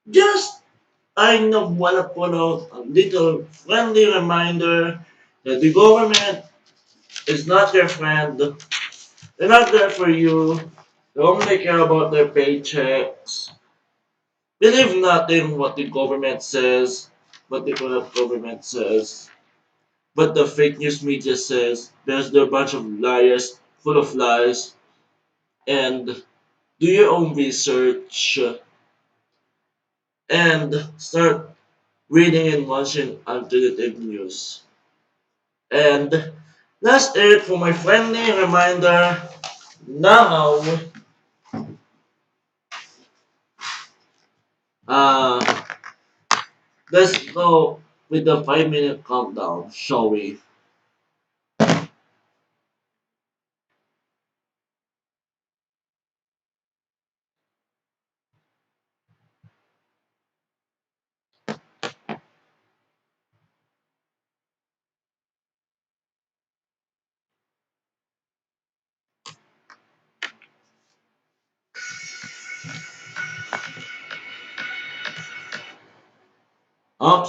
Just I know want to put out a little friendly reminder that the government is not your friend. They're not there for you. They only care about their paychecks. Believe not in what the government says, what the government says, what the fake news media says. They're a bunch of liars, full of lies. And do your own research and start reading and watching alternative news. And that's it for my friendly reminder. Now, uh, let's go with the 5 minute countdown, shall we?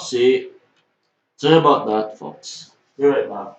See. Sorry about that, folks. Be right back.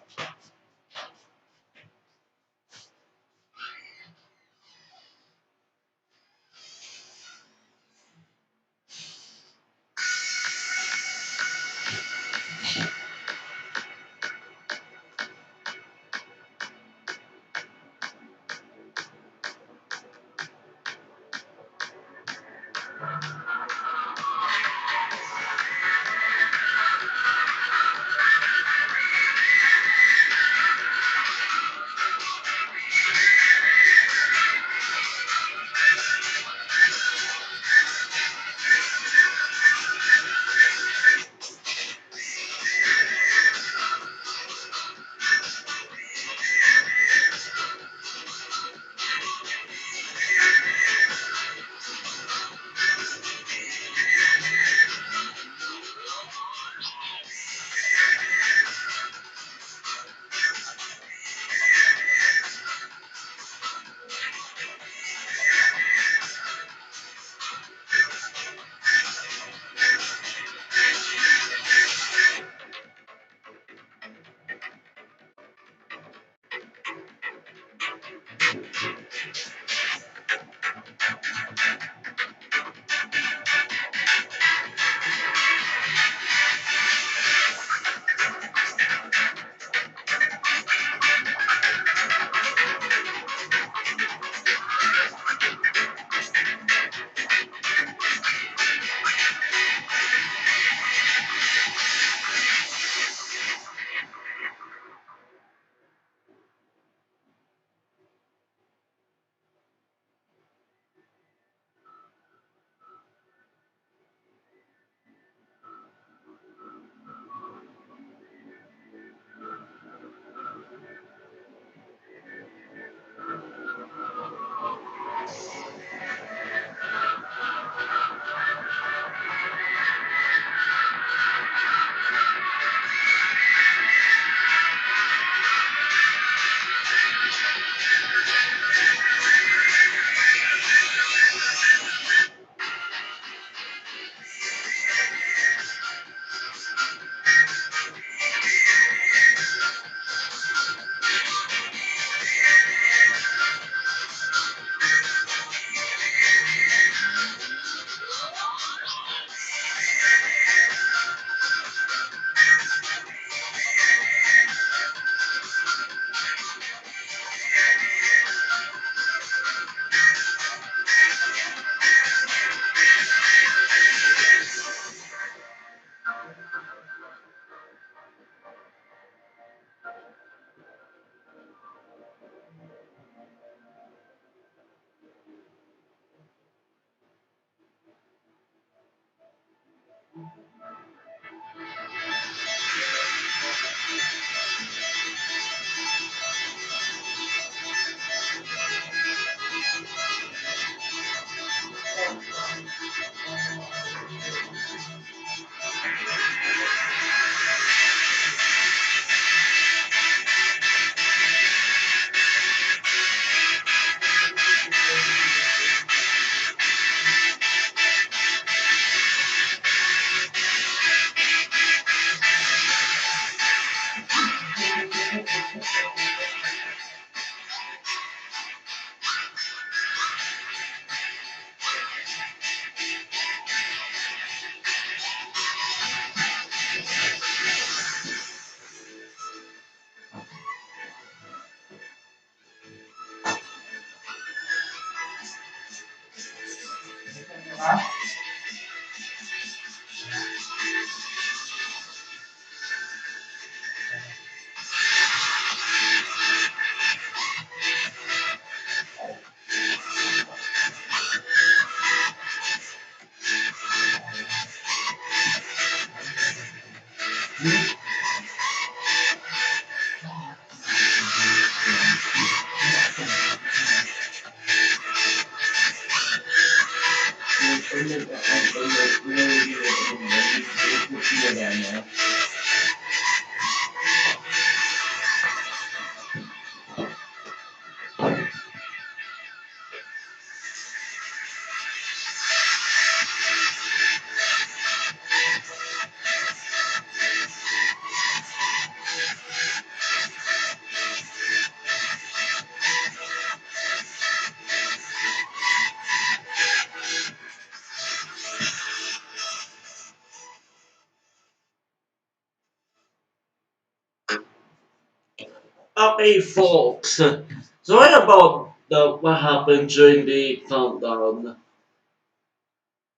Okay, folks. So what about what happened during the countdown?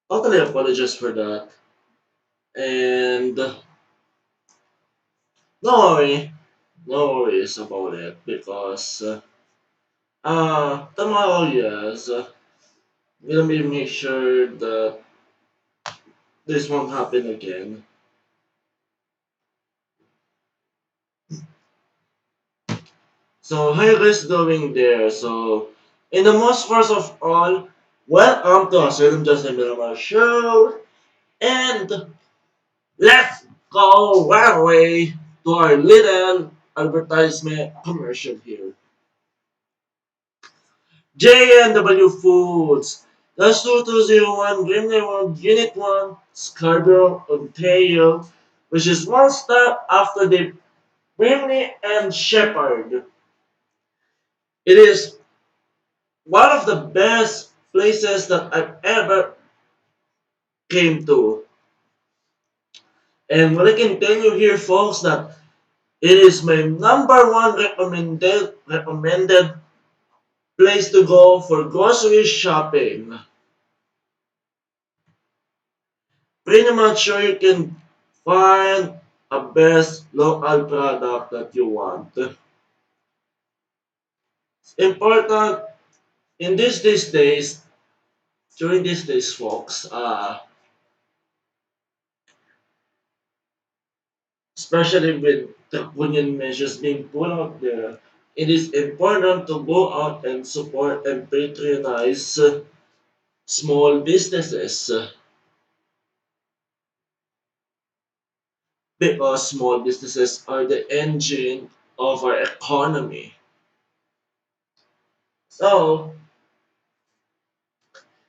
Totally apologize for that. And no worry, no worries about it because tomorrow, yes, we'll be make sure that this won't happen again. So how you guys doing there? So in the most first of all, welcome to Asseylum Just a Villamor show, and let's go right away to our little advertisement commercial here. J&W Foods. That's 2201 Grimley Road, Unit 1, Scarborough, Ontario, which is one stop after the Brimley and Shepherd. It is one of the best places that I've ever came to. And what I can tell you here, folks, that it is my number one recommended place to go for grocery shopping. Pretty much sure you can find a best local product that you want. It's important in these days, during these days, folks, especially with draconian measures being put out there, it is important to go out and support and patronize small businesses because small businesses are the engine of our economy. So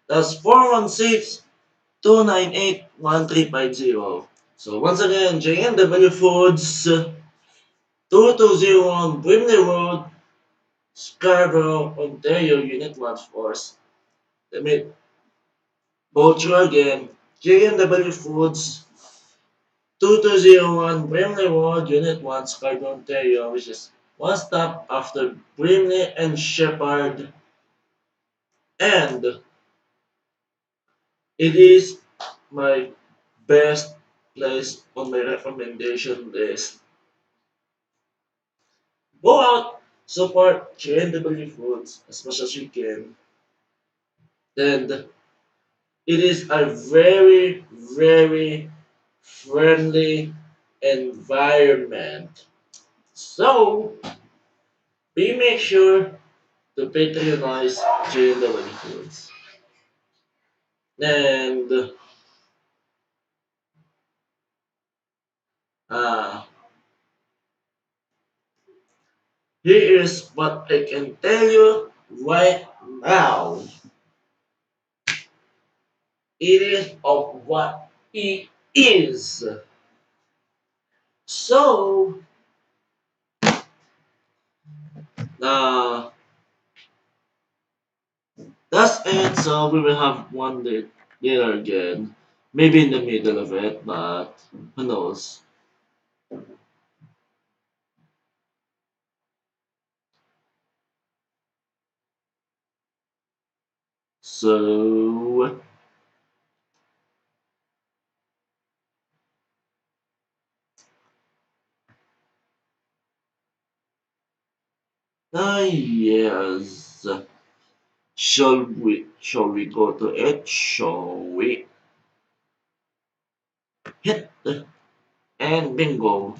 that's 416 298 1350. So once again, JNW Foods, 2201 Brimley Road, Scarborough, Ontario, Unit 1 Force. Let me go through again. JNW Foods, 2201 Brimley Road, Unit 1, Scarborough, Ontario, which is one stop after Brimley and Shepherd. And it is my best place on my recommendation list. Go out, support JNW Foods as much as you can. And it is a very, very friendly environment. So be make sure to patronize JNW Foods. And uh, here is what I can tell you right now. It is of what it is. So uh, that's it. So we will have one day later again. Maybe in the middle of it, but who knows? So, yes. Shall we go to it? Shall we hit the and bingo.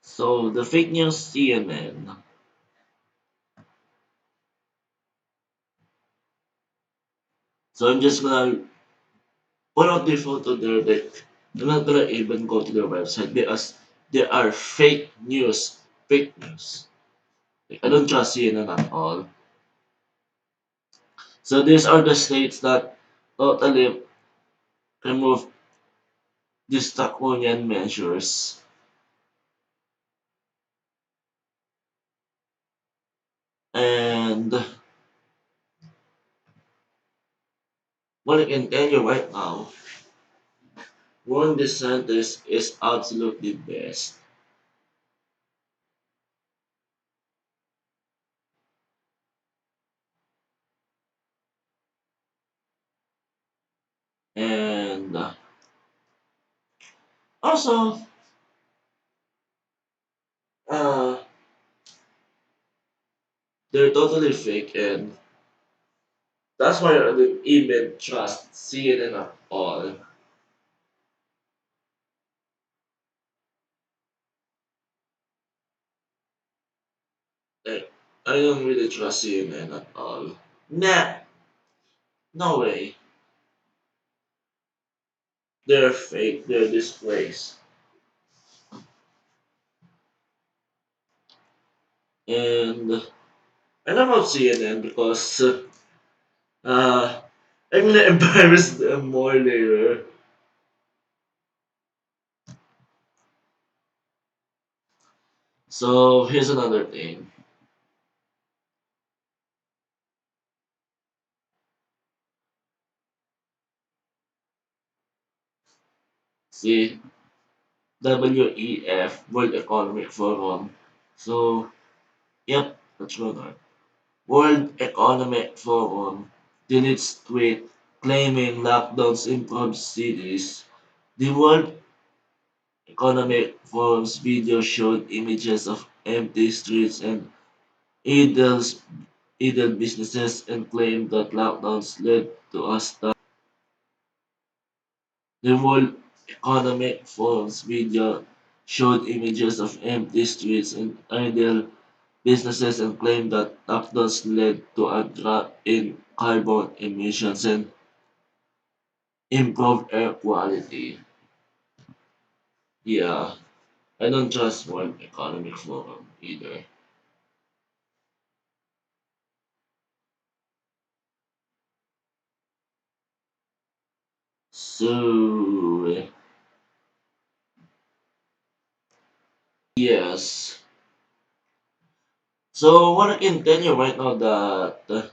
So the fake news CNN. So I'm just gonna put out the photo there that I'm not gonna even go to their website because they are fake news. Fake news. Like, I don't trust CNN at all. So these are the states that totally remove these draconian measures. And what I can tell you right now, Ron DeSantis is absolutely best. And also, uh, they're totally fake, and that's why I don't even trust CNN at all. Like, I don't really trust CNN at all. Nah, no way. They're fake, they're displays. And I know about CNN because uh, I'm gonna embarrass them more later. So here's another thing. See, WEF, World Economic Forum. So, yep, that's right. World Economic Forum deletes tweet claiming lockdowns improve cities. The World Economic Forum's video showed images of empty streets and idle, idle businesses and claimed that lockdowns led to a stop. The World Economic Forum's video showed images of empty streets and idle businesses and claimed that lockdowns led to a drop in carbon emissions and improved air quality. Yeah, I don't trust World Economic Forum either. So, yes. So, what I can tell you right now that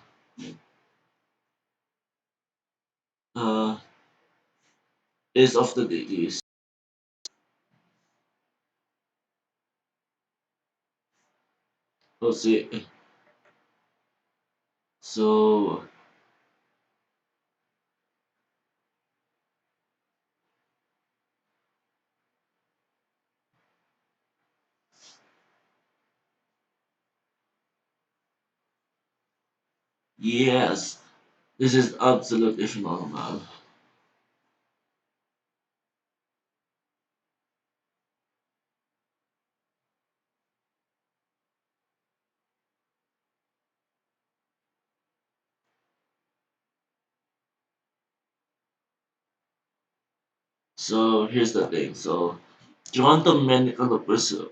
uh, is of the day is, let's see. So, yes, this is absolutely phenomenal. So, here's the thing. So, Toronto Medical Officer,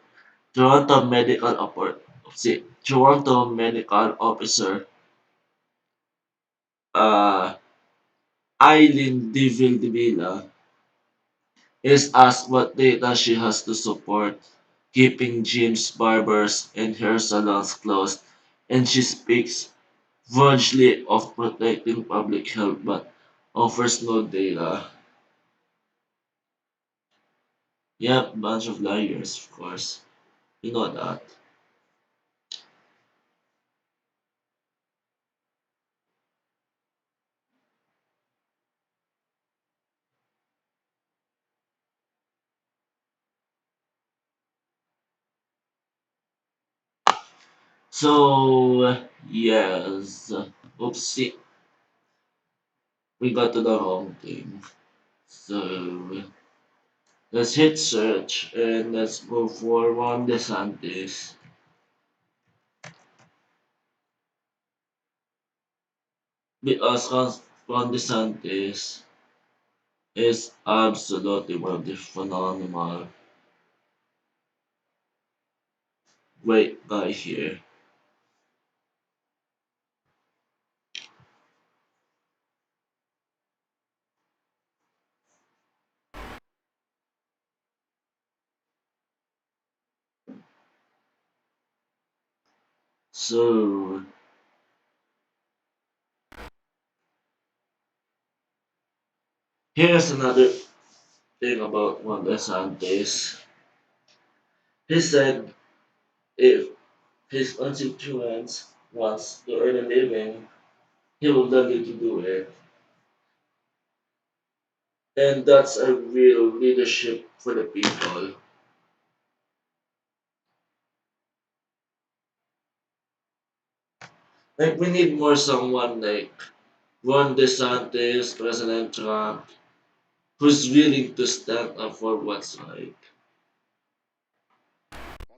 Toronto Medical Officer, see, Toronto Medical Officer, uh, Eileen Deville de Villa is asked what data she has to support keeping gyms, barbers, and hair salons closed, and she speaks vaguely of protecting public health but offers no data. Yep, bunch of liars, of course. You know that. So, yes. Oopsie. We got to the wrong thing. So, let's hit search and let's go for Ron DeSantis. Because Ron DeSantis is absolutely one of the phenomenal great guy here. So, here's another thing about Ron DeSantis. He said if his constituents wants to earn a living, he will tell you to do it. And that's a real leadership for the people. Like we need more someone like Ron DeSantis, President Trump, who's willing to stand up for what's right.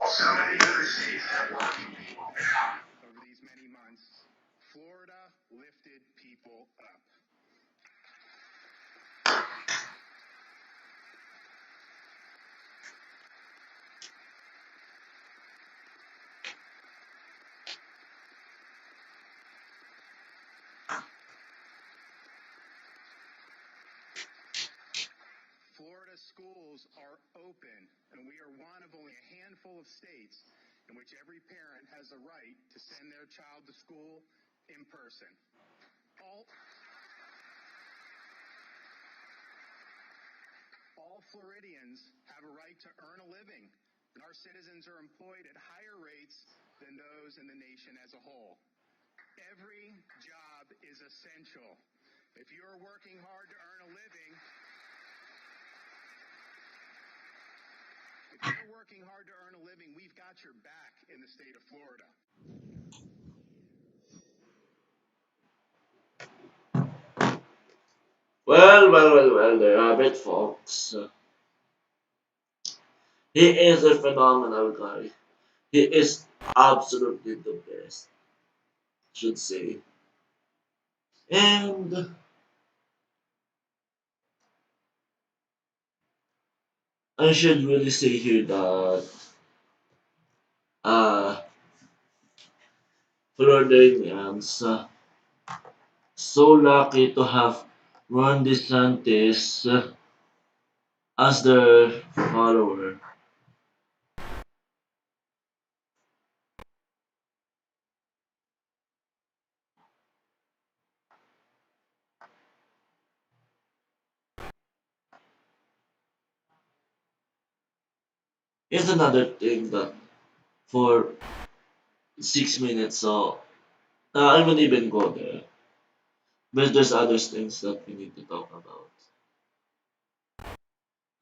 So many other states have working people now. Over these many months, Florida lifted people up. Florida schools are open, and we are one of only a handful of states in which every parent has the right to send their child to school in person. All, all Floridians have a right to earn a living, and our citizens are employed at higher rates than those in the nation as a whole. Every job is essential. If you're working hard to earn a living, if you're working hard to earn a living, we've got your back in the state of Florida. There you have it, folks. He is a phenomenal guy. He is absolutely the best, should say. And I should really say here that uh, Floridians so lucky to have Ron DeSantis as their follower. Here's another thing that for 6 minutes, so I won't even go there. But there's other things that we need to talk about.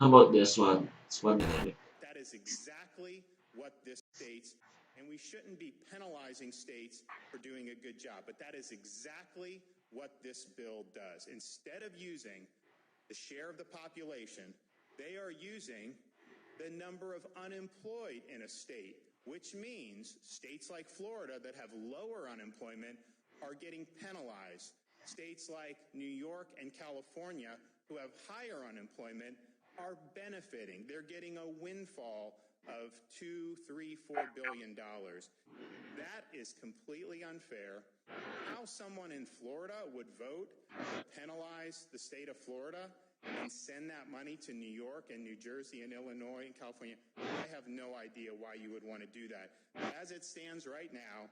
How about this one? It's 1 minute. That is exactly what this states, and we shouldn't be penalizing states for doing a good job, but that is exactly what this bill does. Instead of using the share of the population, they are using the number of unemployed in a state, which means states like Florida that have lower unemployment are getting penalized. States like New York and California, who have higher unemployment, are benefiting. They're getting a windfall of $2, $3, $4 billion. That is completely unfair. How someone in Florida would vote to penalize the state of Florida and send that money to New York and New Jersey and Illinois and California, I have no idea why you would want to do that. But as it stands right now,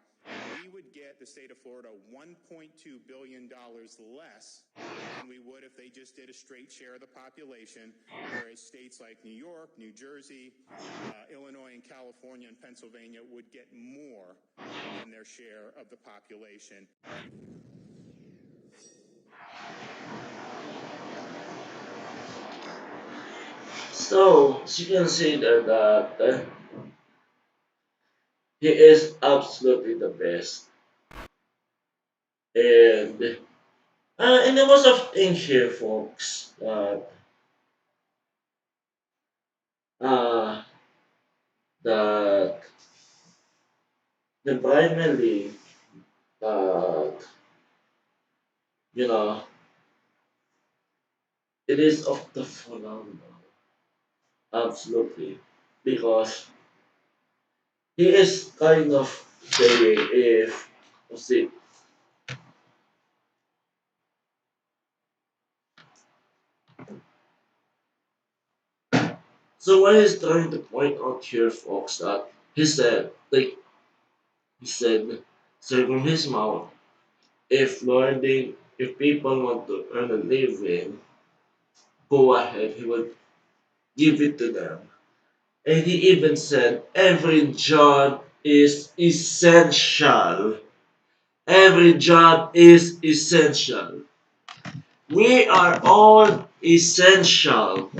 we would get the state of Florida $1.2 billion less than we would if they just did a straight share of the population, whereas states like New York, New Jersey, Illinois, and California and Pennsylvania would get more than their share of the population. So, as you can see there that he is absolutely the best. And there was a thing here, folks, uh, that the primarily that you know it is of the phenomenal, absolutely, because he is kind of saying if see. So what he's trying to point out here, folks, that he said, like he said from his mouth, if people want to earn a living, go ahead, he would give it to them. And he even said, every job is essential. Every job is essential. We are all essential.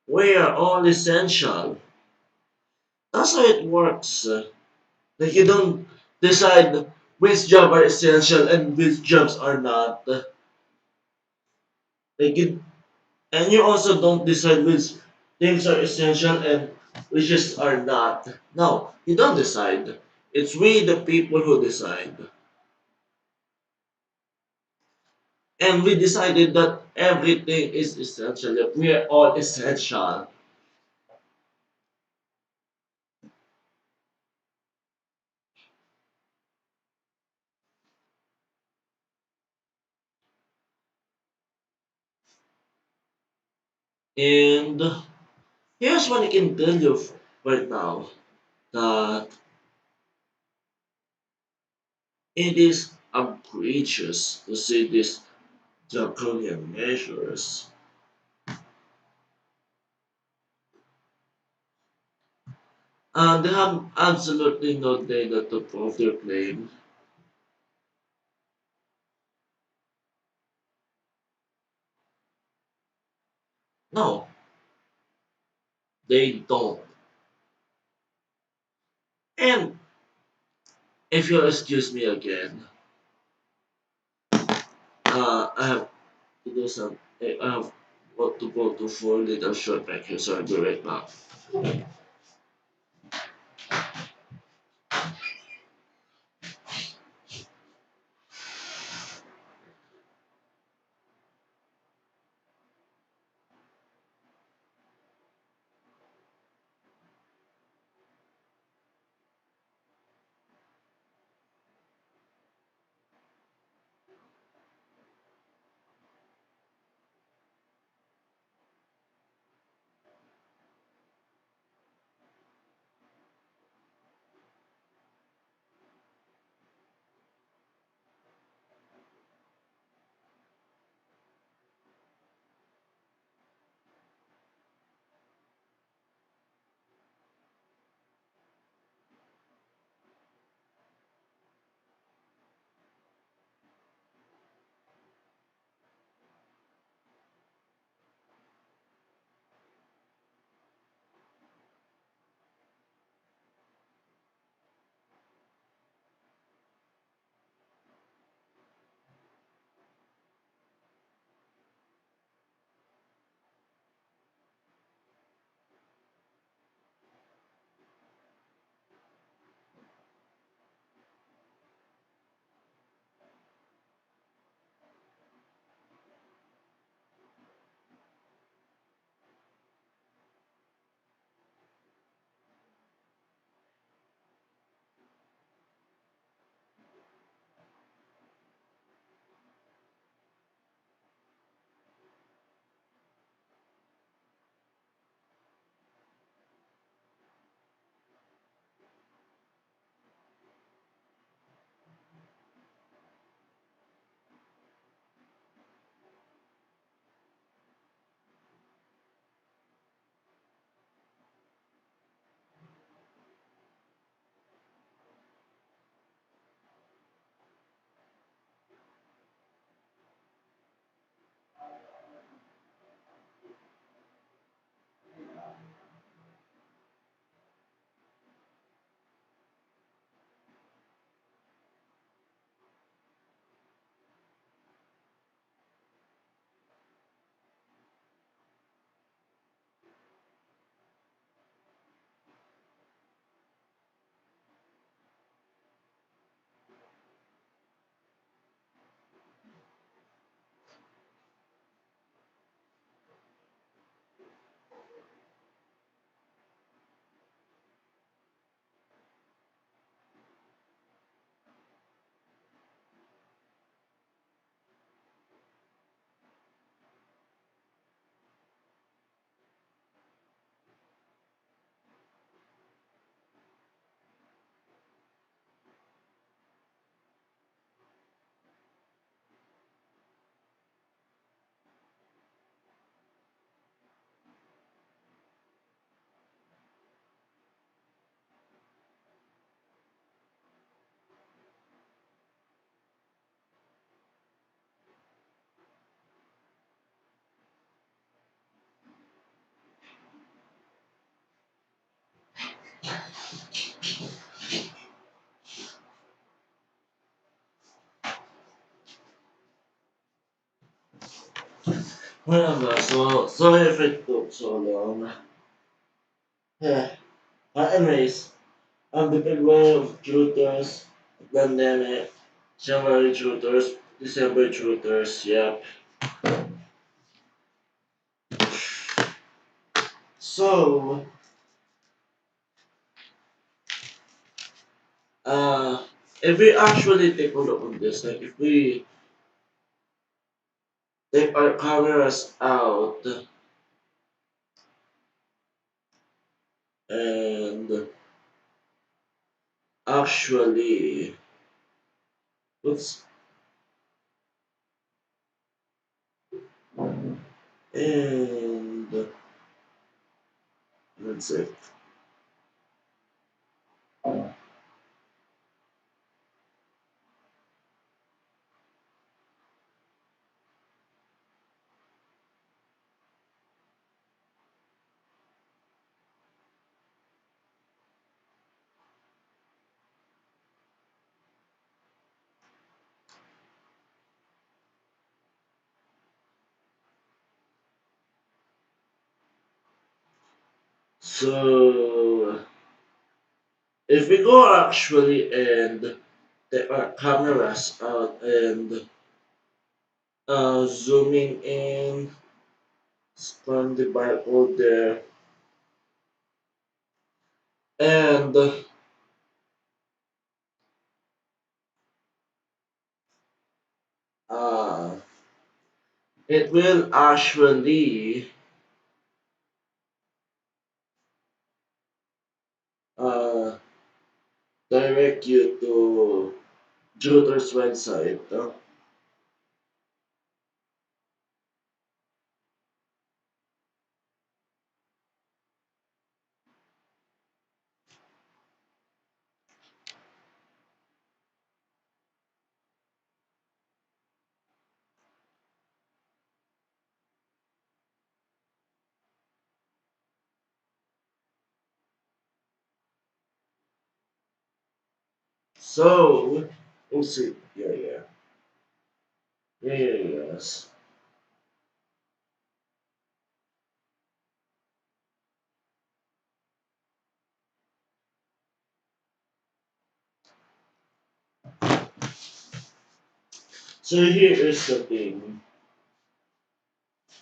We are all essential. That's how it works. Like you don't decide which jobs are essential and which jobs are not. Like you, and you also don't decide which things are essential and which just are not. No, you don't decide. It's we the people who decide. And we decided that everything is essential. That we are all essential. And here's what I can tell you right now that it is outrageous to see these draconian measures. And they have absolutely no data to prove their claim. No, they don't. And if you'll excuse me again, I have to do some. I have got to go to for a little short break here, so I'll be right back. Well, so sorry if it took so long. Yeah. Anyways, the big wave of shooters, pandemic, January shooters, December shooters, yep. So, uh, if we actually take a look on this, like if we take our cameras out and actually, oops, and let's see. So, if we go actually and take our cameras out and zooming in from the barcode there, and uh, it will actually uh, direct you to Jutter's website. So, we'll see. Yes. So here is the thing.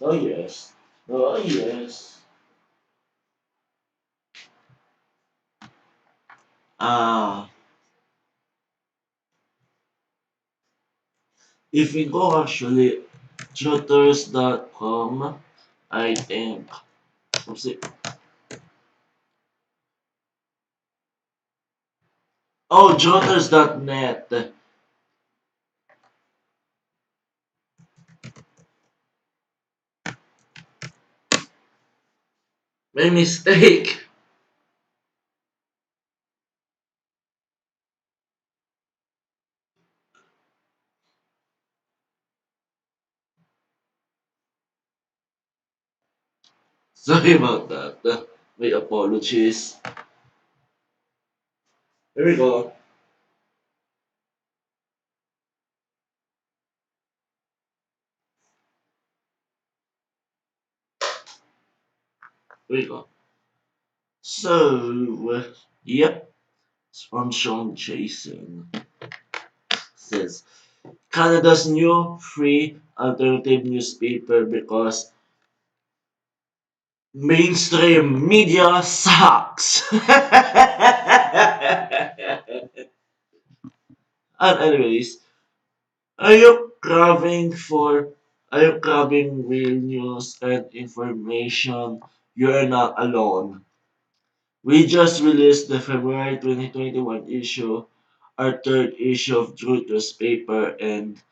Oh yes. Oh yes. Ah, if we go actually Jotters.com, I think. Oops, oh, Jotters.net. My mistake. Sorry about that. My apologies. Here we go. Here we go. So, yep, it's from Sean Jason. Says Canada's new free alternative newspaper because mainstream media sucks. And anyways, are you craving real news and information? You're not alone. We just released the February 2021 issue, our third issue of Reuters paper, and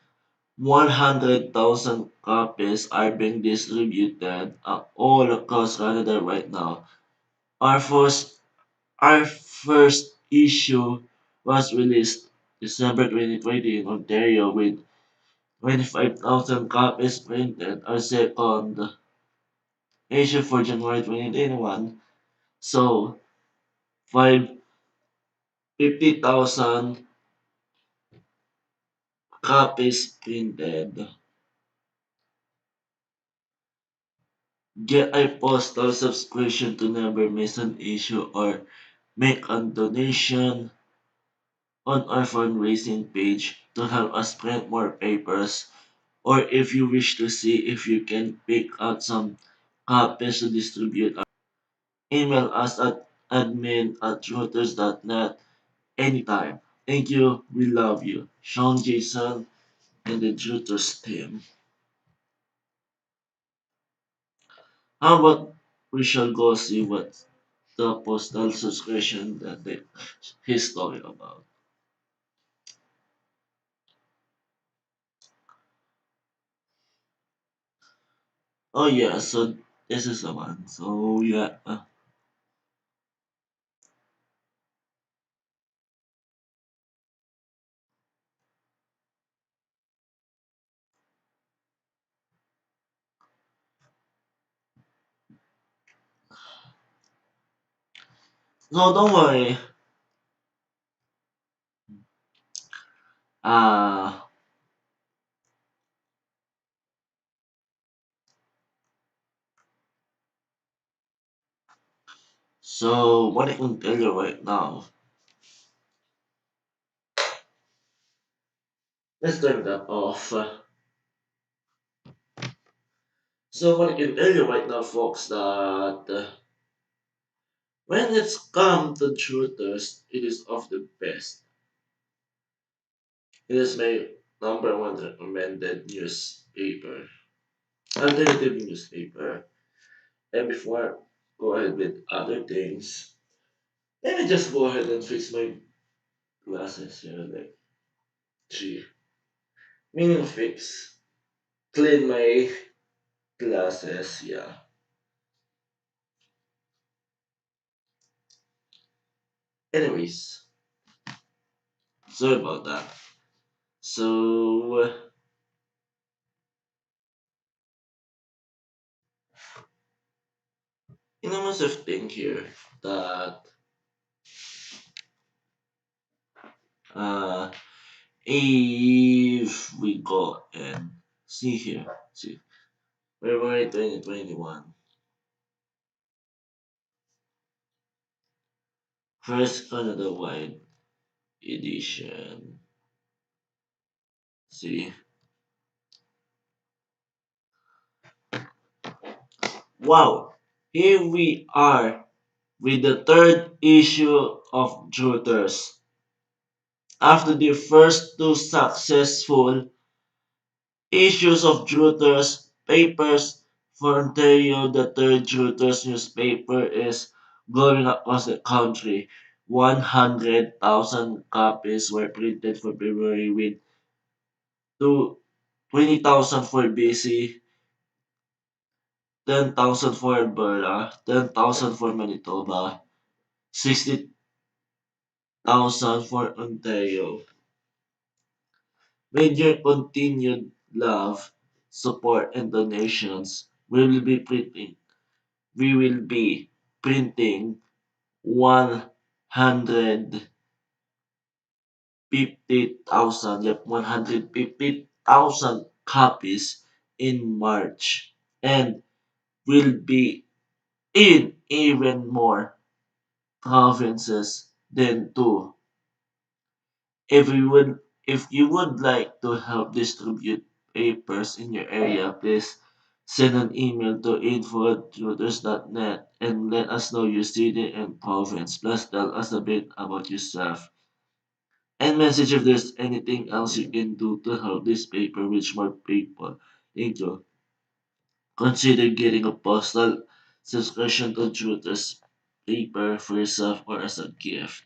100,000 copies are being distributed all across Canada right now. Our first, our first issue was released December 2020 in Ontario with 25,000 copies printed. Our second issue for January 2021, so 50,000 copies printed. Get a postal subscription to never miss an issue or make a donation on our fundraising page to help us print more papers, or if you wish to see if you can pick out some copies to distribute, email us at admin@reuters.net anytime. Thank you. We love you. Sean, Jason, and the Reuters team. How about we shall go see what the postal subscription that he's talking about? Oh yeah, so this is the one. So yeah, no, don't worry. Uh, so what I can tell you right now, let's turn that off. So what I can tell you right now, folks, that when it's come to shooters, it is of the best. It is my number one recommended newspaper, alternative newspaper. And before I go ahead with other things, let me just go ahead and fix my glasses here. Like, gee, meaning fix, clean my glasses. Yeah. Anyways, sorry about that. So, I must have think here that uh, if we go and see here, see February 2021, first Canada wide edition. See, wow, here we are with the third issue of Juters. After the first two successful issues of Juters papers for Ontario, the third Juters newspaper is going across the country. 100,000 copies were printed for February with two 20,000 for BC, 10,000 for Alberta, 10,000 for Manitoba, 60,000 for Ontario. With your continued love, support, and donations, we will be printing 150,000, yep, 150,000 copies in March, and will be in even more provinces than two. If you would like to help distribute papers in your area, please send an email to info@reuters.net and let us know your city and province. Plus tell us a bit about yourself. And message if there's anything else you can do to help this paper reach more people. Thank you. Consider getting a postal subscription to Reuters paper for yourself or as a gift.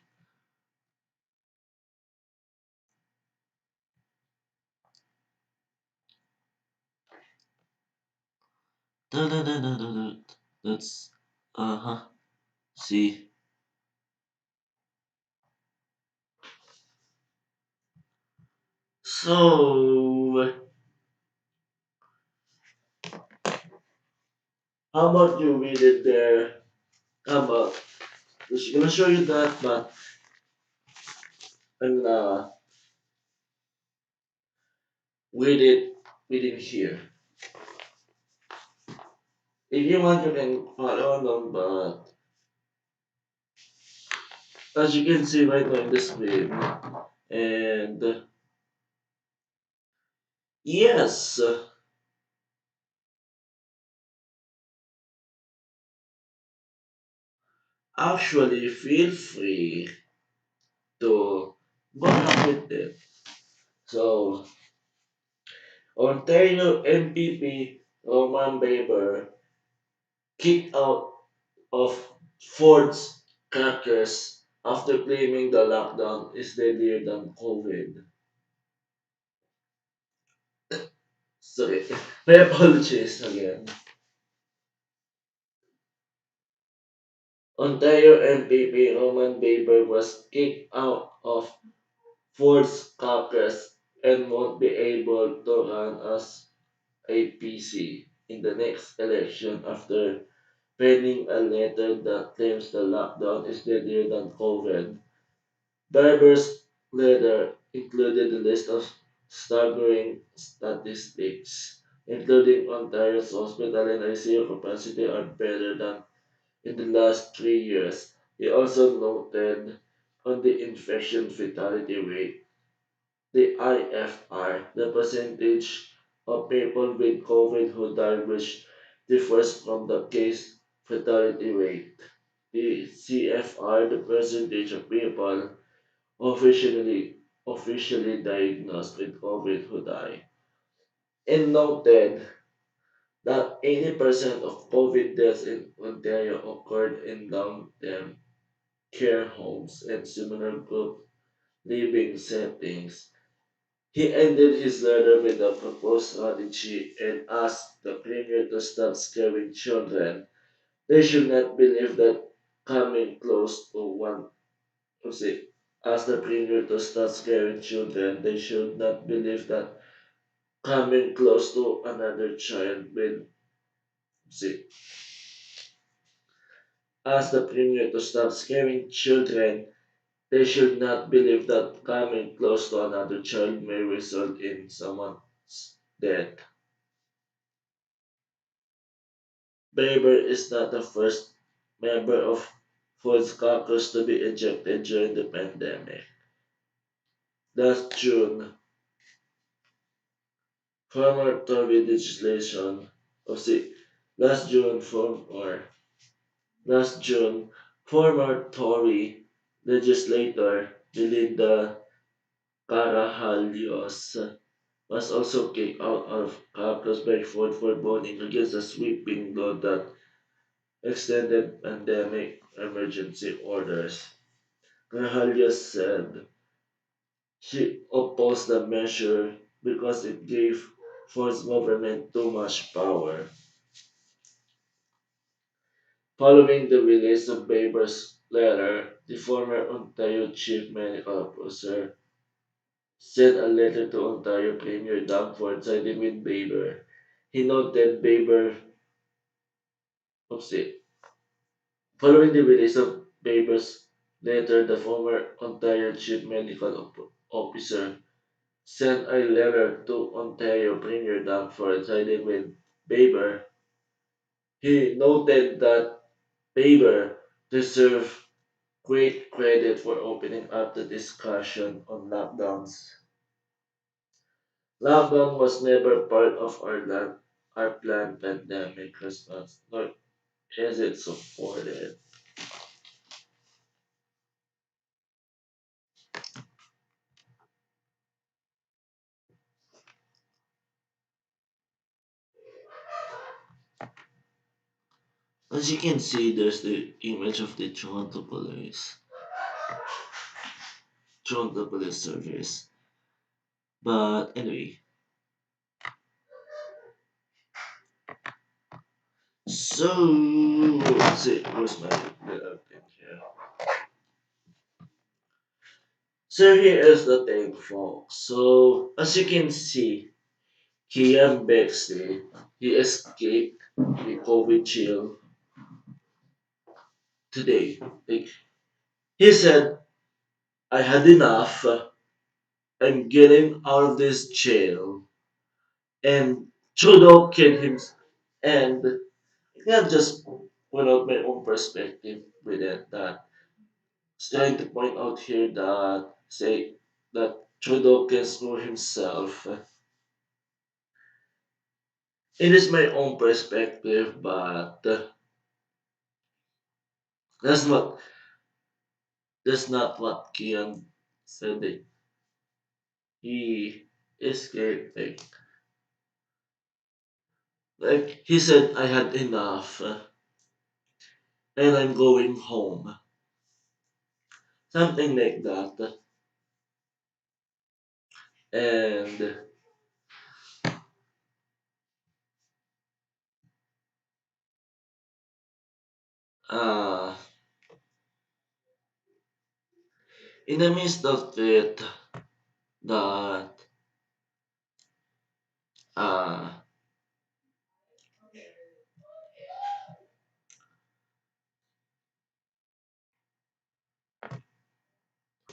Da-da-da-da-da-da. That's uh-huh. See. So how about you read it there? How about just gonna show you that, but I'm gonna read it within here. If you want, you can follow along, but as you can see right now in the screen, and yes, actually feel free to go along with it. So, Ontario MPP Roman Baber kicked out of Ford's crackers after claiming the lockdown is deadlier than COVID. Sorry, my apologies again. Ontario MPP Roman Baber was kicked out of Ford's caucus and won't be able to run as APC in the next election after penning a letter that claims the lockdown is deadlier than COVID. Barber's letter included a list of staggering statistics, including Ontario's hospital and ICU capacity are better than in the last 3 years. He also noted on the infection fatality rate, the IFR, the percentage of people with COVID who died, which differs from the case fatality rate. The CFR, the percentage of people officially diagnosed with COVID who die, and noted that 80% of COVID deaths in Ontario occurred in long-term care homes and similar group living settings. He ended his letter with a proposed strategy and asked the Premier to stop scaring children. They should not believe that coming close to one say asked the Premier to stop scaring children. They should not believe that coming close to another child will see asked the Premier to stop scaring children. They should not believe that coming close to another child may result in someone's death. Baber is not the first member of Ford's caucus to be ejected during the pandemic. Last June, former Tory legislation, oh see, last June, last June, former Tory legislator Belinda Carahalios was also kicked out of caucus by Ford for voting against a sweeping law that extended pandemic emergency orders. Carahalios said she opposed the measure because it gave Ford's government too much power. Following the release of Baber's letter, the former Ontario Chief Medical Officer sent a letter to Ontario Premier Doug Ford siding with Baber. He noted Baber upset. Following the release of Baber's letter, the former Ontario Chief Medical Officer sent a letter to Ontario Premier Doug Ford siding with Baber. He noted that Baber deserved great credit for opening up the discussion on lockdowns. Lockdown was never part of our planned pandemic response, nor is it supported. As you can see, there's the image of the Toronto Police Service. But anyway, so let's see, where's my little thing here? So here is the thing, folks. So as you can see, Kian Bexley, he escaped the COVID jail today. Like he said, I had enough. I'm getting out of this jail. And Trudeau can him and Yeah, just point out my own perspective with it. That is trying to point out here that say that Trudeau can screw himself. It is my own perspective, but that's what that's not what Kian said. He is scared. Like he said, I had enough, and I'm going home. Something like that. And uh, in the midst of it, that uh,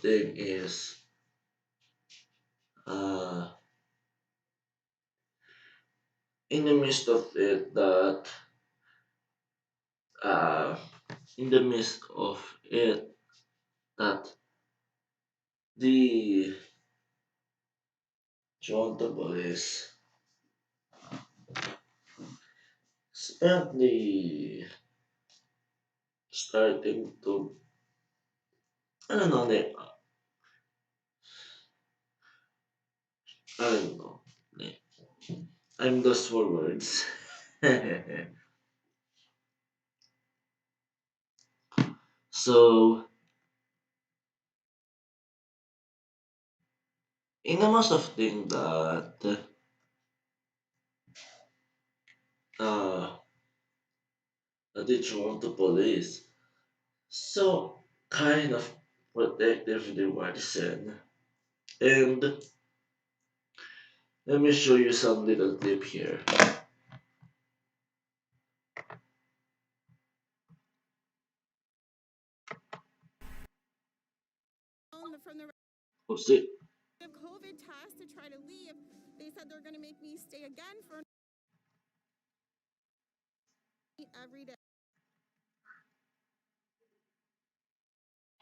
thing is uh, in the midst of it, that uh, in the midst of it, that the Toronto Police spent the starting to I don't know they I don't know. I'm lost for words. So in the most of thing that uh the Toronto police so kind of protective the Watson. And let me show you some little clip here. From the Oops, it. COVID test to try to leave. They said they're going to make me stay again for every day.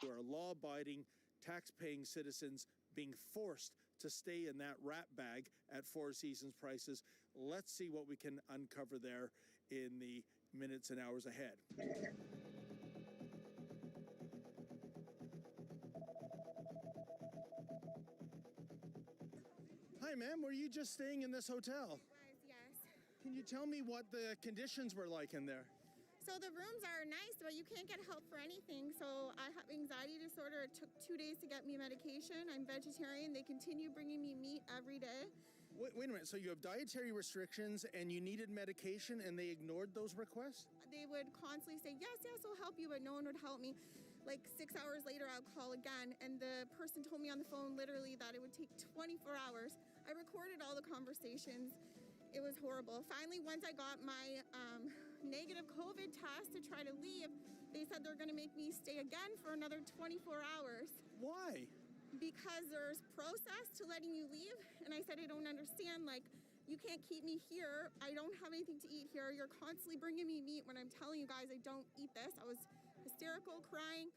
Who are law abiding, tax paying citizens being forced to stay in that rat bag at Four Seasons prices. Let's see what we can uncover there in the minutes and hours ahead. Hi, ma'am. Were you just staying in this hotel? Yes. Can you tell me what the conditions were like in there? So the rooms are nice, but you can't get help for anything. So I have anxiety disorder. It took 2 days to get me medication. I'm vegetarian. They continue bringing me meat every day. Wait a minute. So you have dietary restrictions and you needed medication and they ignored those requests? They would constantly say, yes, we'll help you, but no one would help me. Like 6 hours later, I'll call again, and the person told me on the phone literally that it would take 24 hours. I recorded all the conversations. It was horrible. Finally, once I got my negative COVID test to try to leave, they said they're going to make me stay again for another 24 hours. Why? Because there's process to letting you leave, and I said I don't understand. Like, you can't keep me here. I don't have anything to eat here. You're constantly bringing me meat when I'm telling you guys I don't eat this. I was hysterical, crying.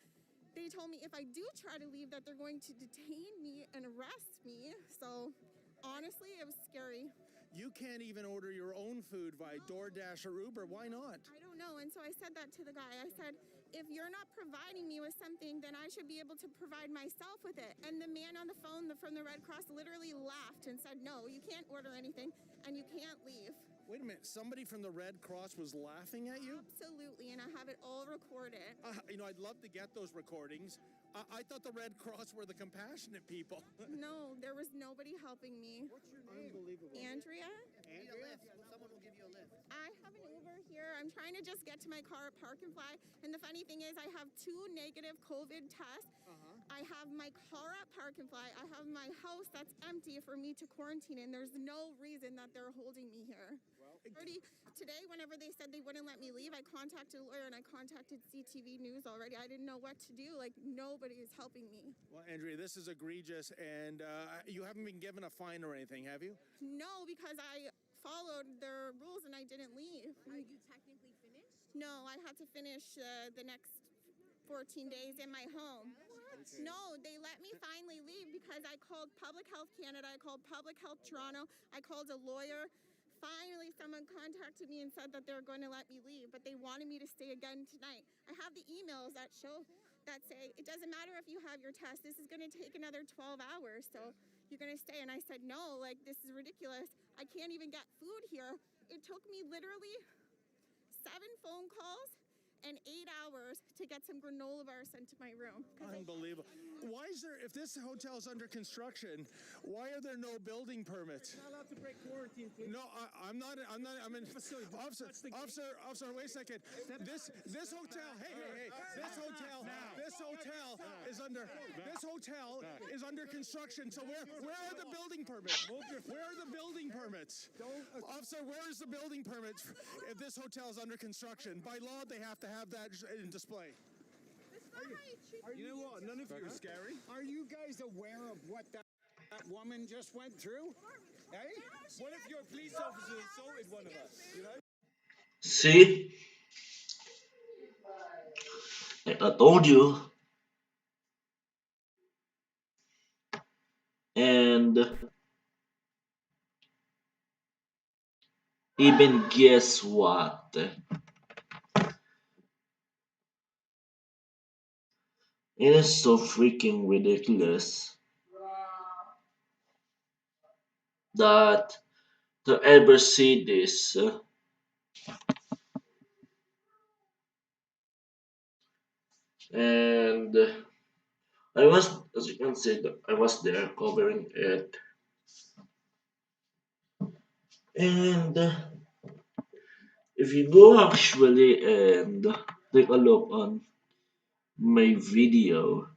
They told me if I do try to leave that they're going to detain me and arrest me. So honestly, it was scary. You can't even order your own food via DoorDash or Uber. Why not? I don't know. And so I said that to the guy. I said, if you're not providing me with something, then I should be able to provide myself with it. And the man on the phone from the Red Cross literally laughed and said, no, you can't order anything and you can't leave. Wait a minute, somebody from the Red Cross was laughing at you? Absolutely, and I have it all recorded. I'd love to get those recordings. I thought the Red Cross were the compassionate people. No, there was nobody helping me. What's your name? Unbelievable. Andrea? Andrea? Someone will give you a lift. I have an Uber here. I'm trying to just get to my car at Park and Fly. And the funny thing is, I have 2 negative COVID tests. I have my car at Park and Fly. I have my house that's empty for me to quarantine in. There's no reason that they're holding me here. Well, Today, whenever they said they wouldn't let me leave, I contacted a lawyer and I contacted CTV News already. I didn't know what to do. Like, nobody is helping me. well, Andrea, this is egregious, and you haven't been given a fine or anything, have you? No, because I followed their rules and I didn't leave. Are you technically finished? No, I had to finish the next 14 days in my home. Okay. No, they let me finally leave because I called Public Health Canada, I called Public Health Toronto, I called a lawyer. Finally, someone contacted me and said that they're going to let me leave, but they wanted me to stay again tonight. I have the emails that show that say it doesn't matter if you have your test. This is going to take another 12 hours, so you're going to stay. And I said, no, like, this is ridiculous. I can't even get food here. It took me literally 7 phone calls and 8 hours to get some granola bars sent to my room. Unbelievable. Why is there, if this hotel is under construction, why are there no building permits? You're not allowed to break quarantine, please. No, I'm not, I'm in, officer, wait a second. This hotel, hey, this hotel is under construction, so where are the building permits? Where are the building permits? Officer, where is the building permits if this hotel is under construction? By law, they have to have that in display. You know what? None of you are scary. Are you guys aware of what that woman just went through? Hey? What if your police officer assaulted one of us? You know? See? Like I told you. And even guess what? It is so freaking ridiculous that to ever see this. And I was, as you can see, I was there covering it. And if you go actually and take a look on my video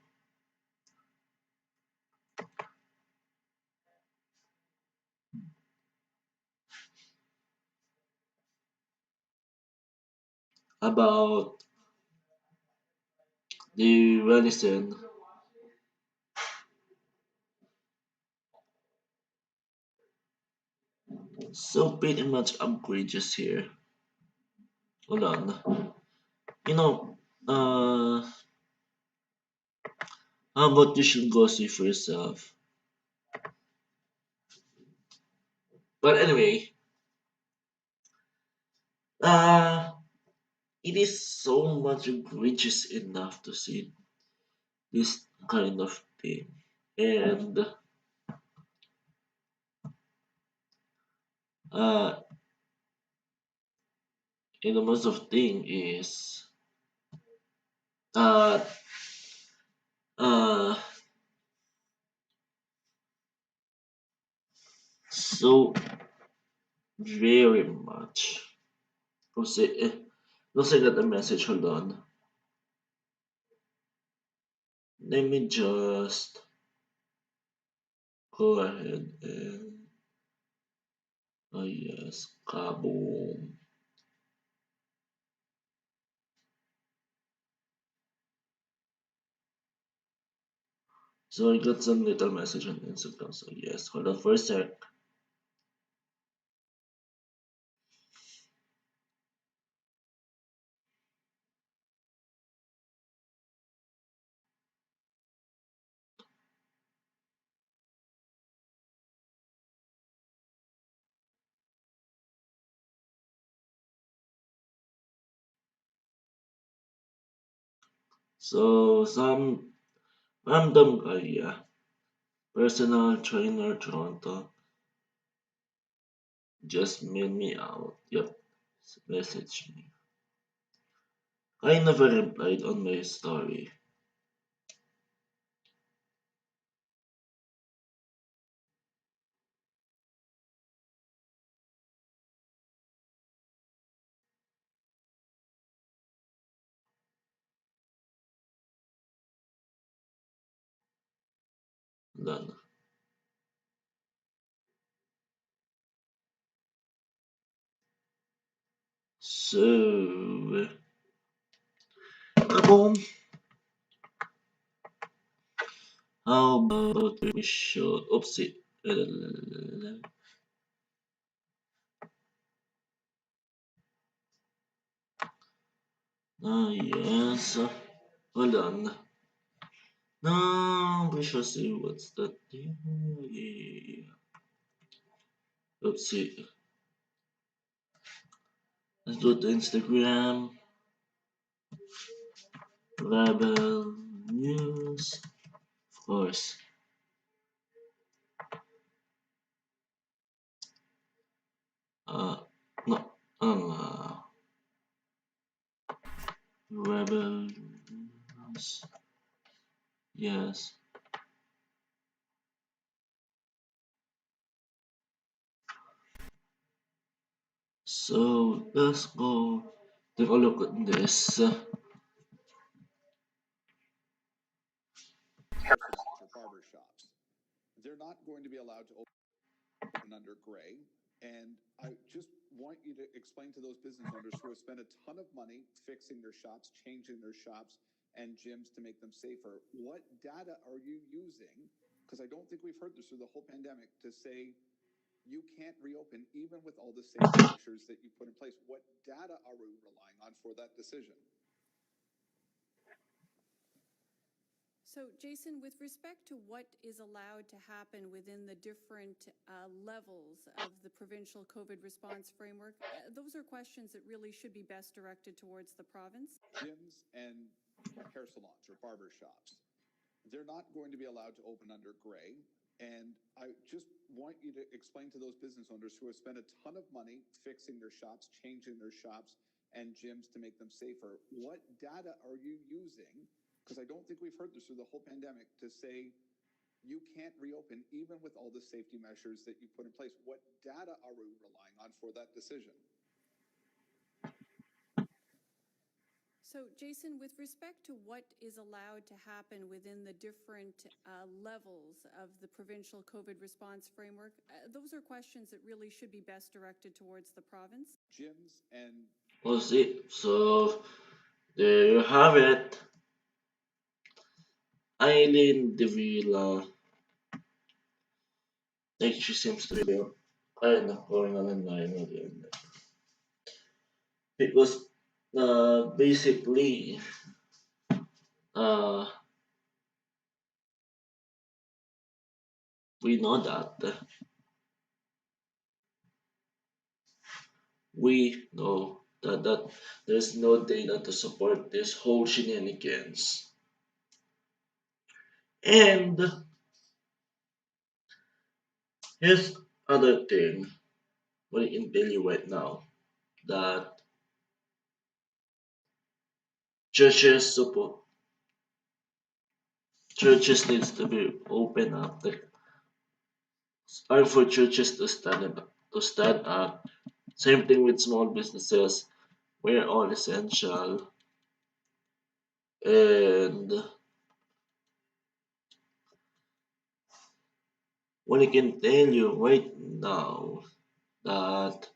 about the venison, so pretty much outrageous here. Hold on. You know, how about you should go see for yourself? But anyway, uh, it is so much egregious enough to see this kind of thing. And uh, the most of thing is uh, uh, so very much. Looks like I got the message. Hold on. Let me just go ahead and yes, kaboom. So I got some little message on Instagram. So yes, hold on for a sec. So some random guy, yeah, personal trainer Toronto, just mailed me out. Yep, message me. I never replied on my story. Done. So, kaboom. How about we show? Oopsie. Yes. Hold on. No, we shall see what's that. Yeah. Let's see. Let's go to Instagram. Rebel News. Of course. Uh, no. Rebel News. Yes. So let's go take a look at this. salons or barber shops. They're not going to be allowed to open under gray. And I just want you to explain to those business owners who have spent a ton of money fixing their shops, changing their shops and gyms to make them safer. What data are you using? Because I don't think we've heard this through the whole pandemic to say you can't reopen even with all the safety measures that you put in place. What data are we relying on for that decision? So, Jason, with respect to what is allowed to happen within the different levels of the provincial COVID response framework, those are questions that really should be best directed towards the province. Gyms and hair salons or barber shops, they're not going to be allowed to open under gray. And I just want you to explain to those business owners who have spent a ton of money fixing their shops, changing their shops and gyms to make them safer. What data are you using? Because I don't think we've heard this through the whole pandemic to say you can't reopen even with all the safety measures that you put in place. What data are we relying on for that decision? So, Jason, with respect to what is allowed to happen within the different levels of the provincial COVID response framework, those are questions that really should be best directed towards the province. Gyms and We'll see. So there you have it. Eileen de Villa. Like she seems to be kind of going on online again. Because basically uh, we know that that there's no data to support this whole shenanigans. And here's other thing what I can tell you right now that churches support churches needs to be open up. Are for churches to stand up. Same thing with small businesses. We're all essential. And what I can tell you right now that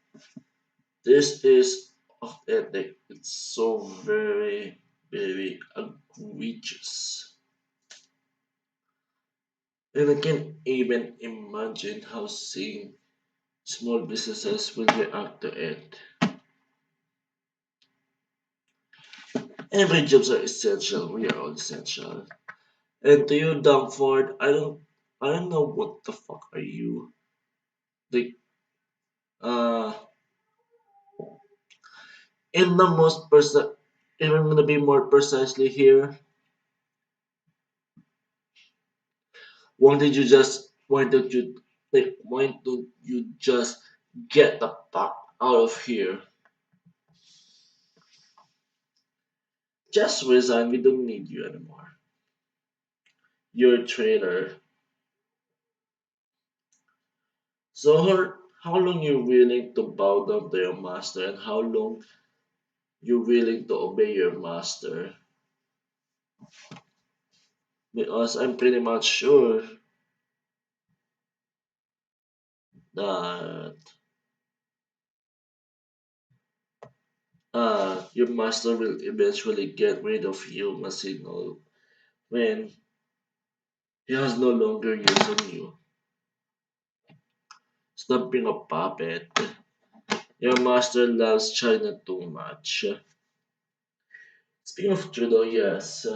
this is authentic. It's so very, very egregious. And I can even imagine how seeing small businesses will react to it. Every jobs are essential. We are all essential. And to you, Dumford, I don't know what the fuck are you. Like, uh, in the most person, if I'm gonna be more precisely here, why don't you just get the fuck out of here? Just resign. We don't need you anymore. You're a traitor. So how long you willing to bow down to your master, and how long you willing to obey your master? Because I'm pretty much sure that your master will eventually get rid of you, Masino, when he has no longer use on you. Stop being a puppet. Your master loves China too much. Speaking of Trudeau, yes.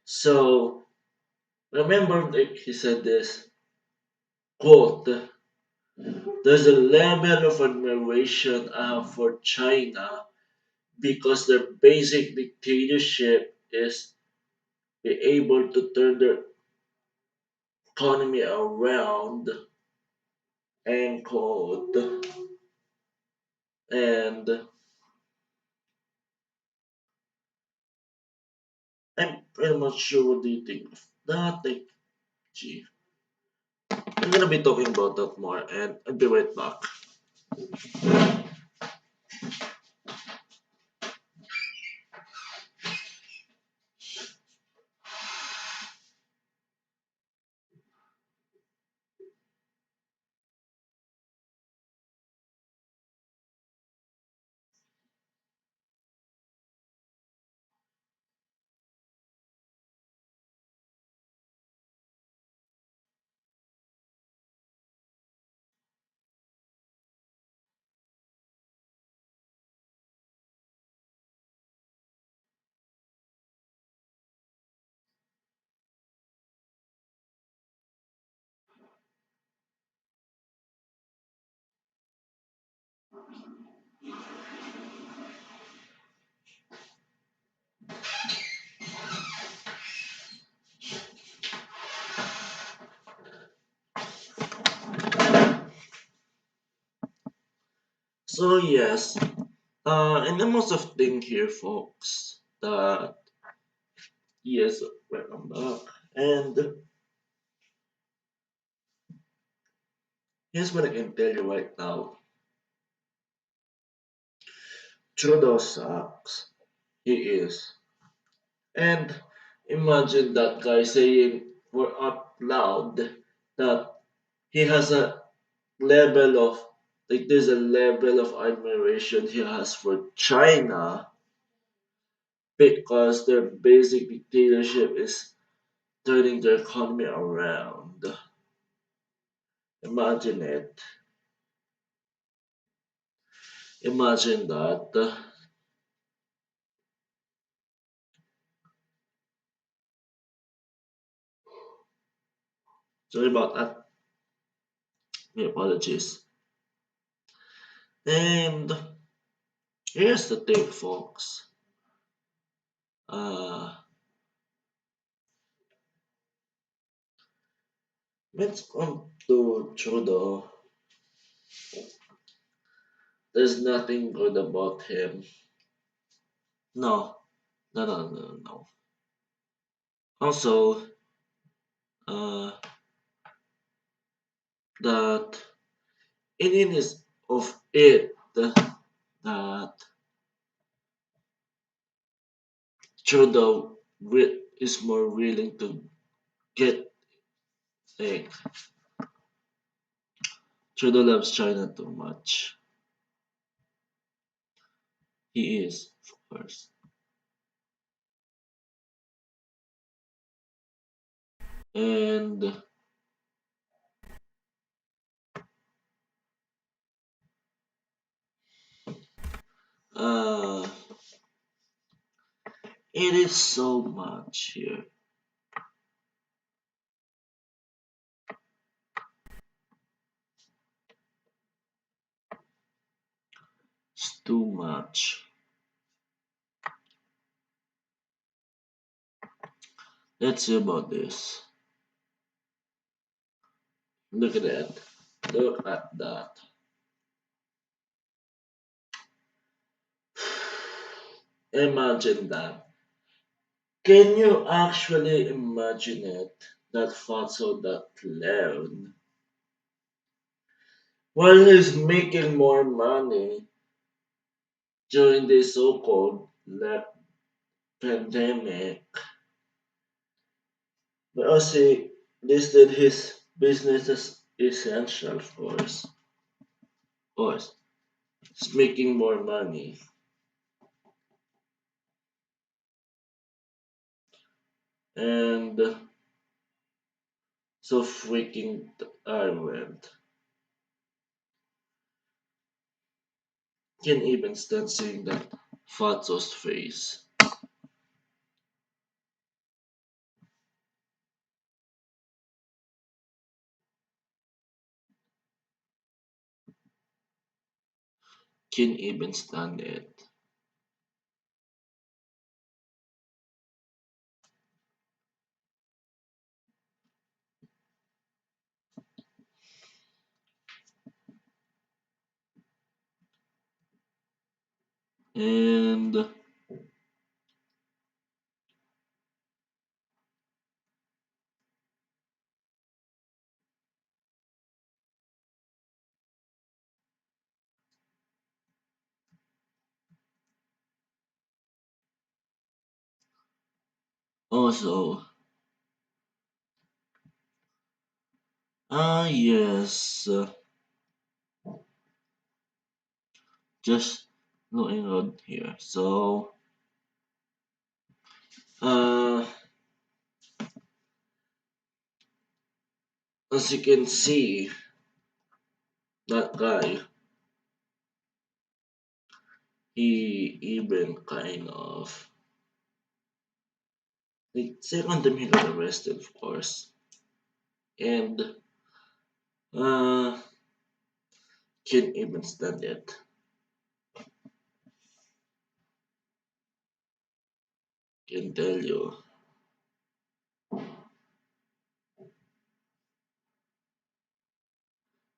So remember, like he said this quote: "There's a level of admiration I have for China because their basic dictatorship is be able to turn their economy around." End quote. And I'm pretty much sure what do you think of that. Like, gee, I'm gonna be talking about that more, and I'll be right back. So yes, and the most of thing here, folks, that yes, welcome back. And here's what I can tell you right now. Trudeau sucks. He is. And imagine that guy saying for out loud that he has a level of like there's a level of admiration he has for China because their basic dictatorship is turning their economy around. Imagine it. Imagine that. Sorry about that. My apologies. And here's the thing, folks. Uh, let's come to Trudeau. There's nothing good about him. No, no. Also, uh, that it is of it that Trudeau is more willing to get like Trudeau loves China too much. He is, of course. And uh it is so much here. It's too much. Let's see about this. Look at that. Look at that. Imagine that. Can you actually imagine it? That Fatso that loud. While he's making more money during the so-called pandemic, but also listed his business as essential, of course. Of course, he's making more money, and so freaking irate. Can't even stand saying that. Fatso's face. Can't even stand it. And also, yes, just looking around here. So, uh, as you can see, that guy, he even kind of, like, second time he got arrested, of course. And, uh, can't even stand it. Can tell you.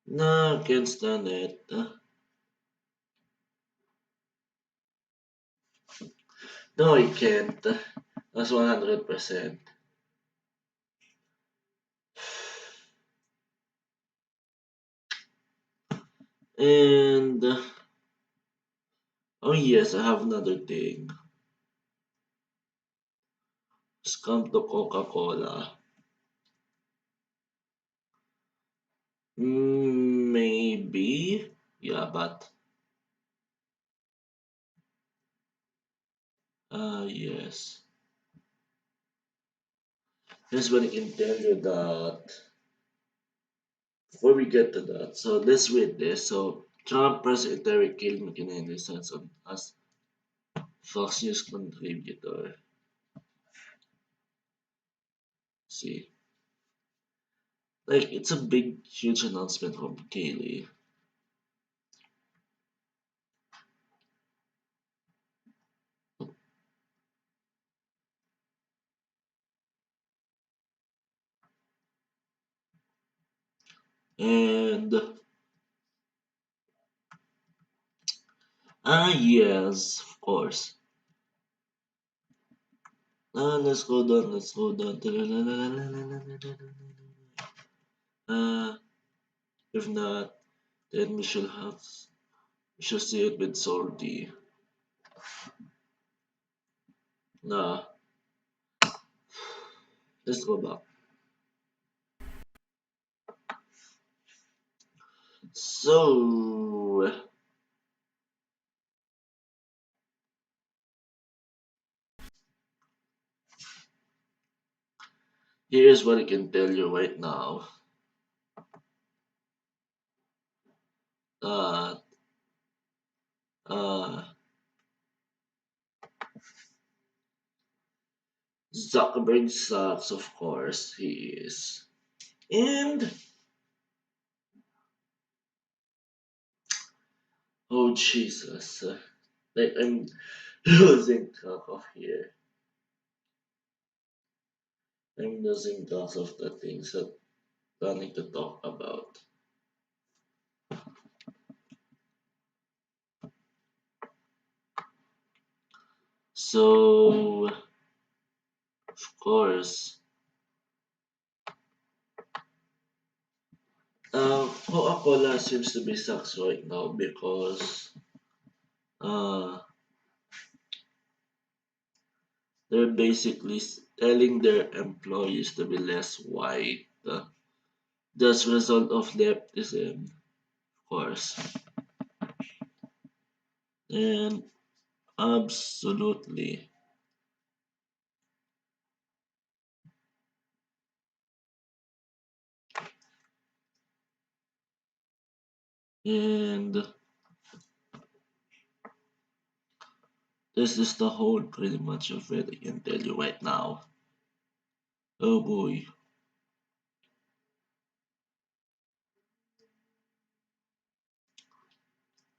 No, can't stand it. No, I can't. That's 100%. And, oh yes, I have another thing. Scam to Coca-Cola. Maybe. Yeah, but, yes. Here's what I can tell you that before we get to that. So let's read this. So Trump Press Secretary killed McKinney sons on as Fox News contributor. See, like it's a big, huge announcement from Kaylee, and yes, of course. Let's go down. Let's go down. Uh, if not, then we should see it with Sordy. Nah, let's go back. So here's what I can tell you right now. That uh, Zuckerberg sucks, of course he is, and oh Jesus, like I'm losing track of here. I'm losing track of the things that I'm planning to talk about. So, of course, Coca-Cola seems to be sucks right now because uh, they're basically telling their employees to be less white. That's a result of leftism, of course. And absolutely. And This is the whole pretty much of it I can tell you right now. Oh boy.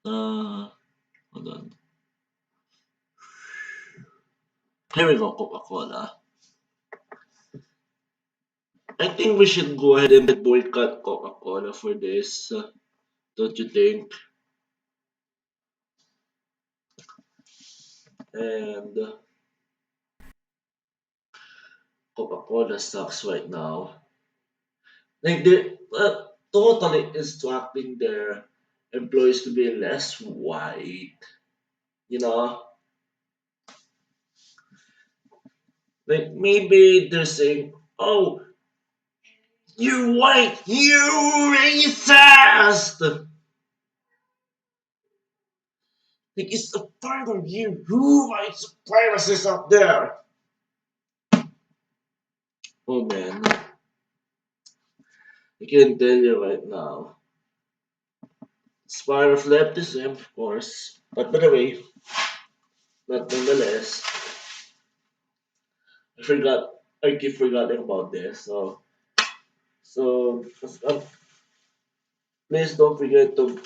Hold on. Here we go, Coca-Cola. I think we should go ahead and boycott Coca-Cola for this. Don't you think? And Coca-Cola sucks right now. Like they're totally instructing their employees to be less white. You know, like maybe they're saying, "Oh, you white, you racist!" Like it's a part of you who white supremacists out there. Oh man, I can tell you right now. It's part of leftism, of course. But by the way, but nonetheless, I forgot. I keep forgetting about this. So please don't forget to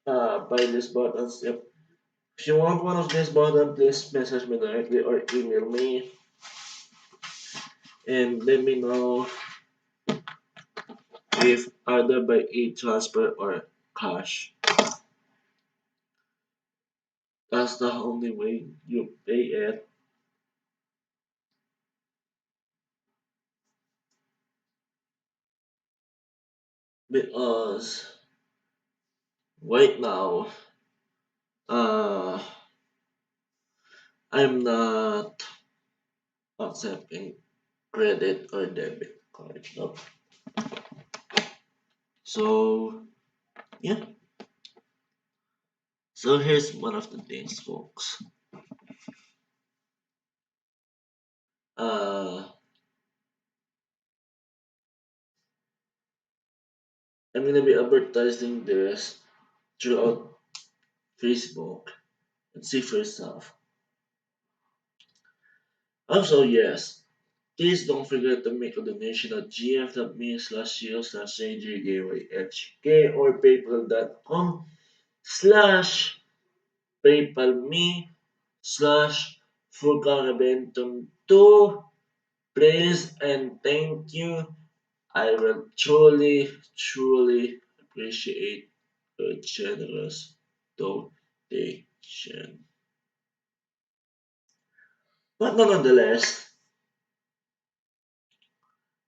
buy these buttons. If you want one of these buttons, please message me directly or email me and let me know if either by e-transfer or cash. That's the only way you pay it because right now, uh, I'm not accepting credit or debit card. No. So yeah. So here's one of the things, folks. Uh, I'm gonna be advertising this throughout Facebook and see for yourself. Also, yes, please don't forget to make a donation at gf.me/co/ajgyhk or paypal.com/paypalme/furcarabentum2. Please and thank you. I will truly appreciate a generous donation. But nonetheless,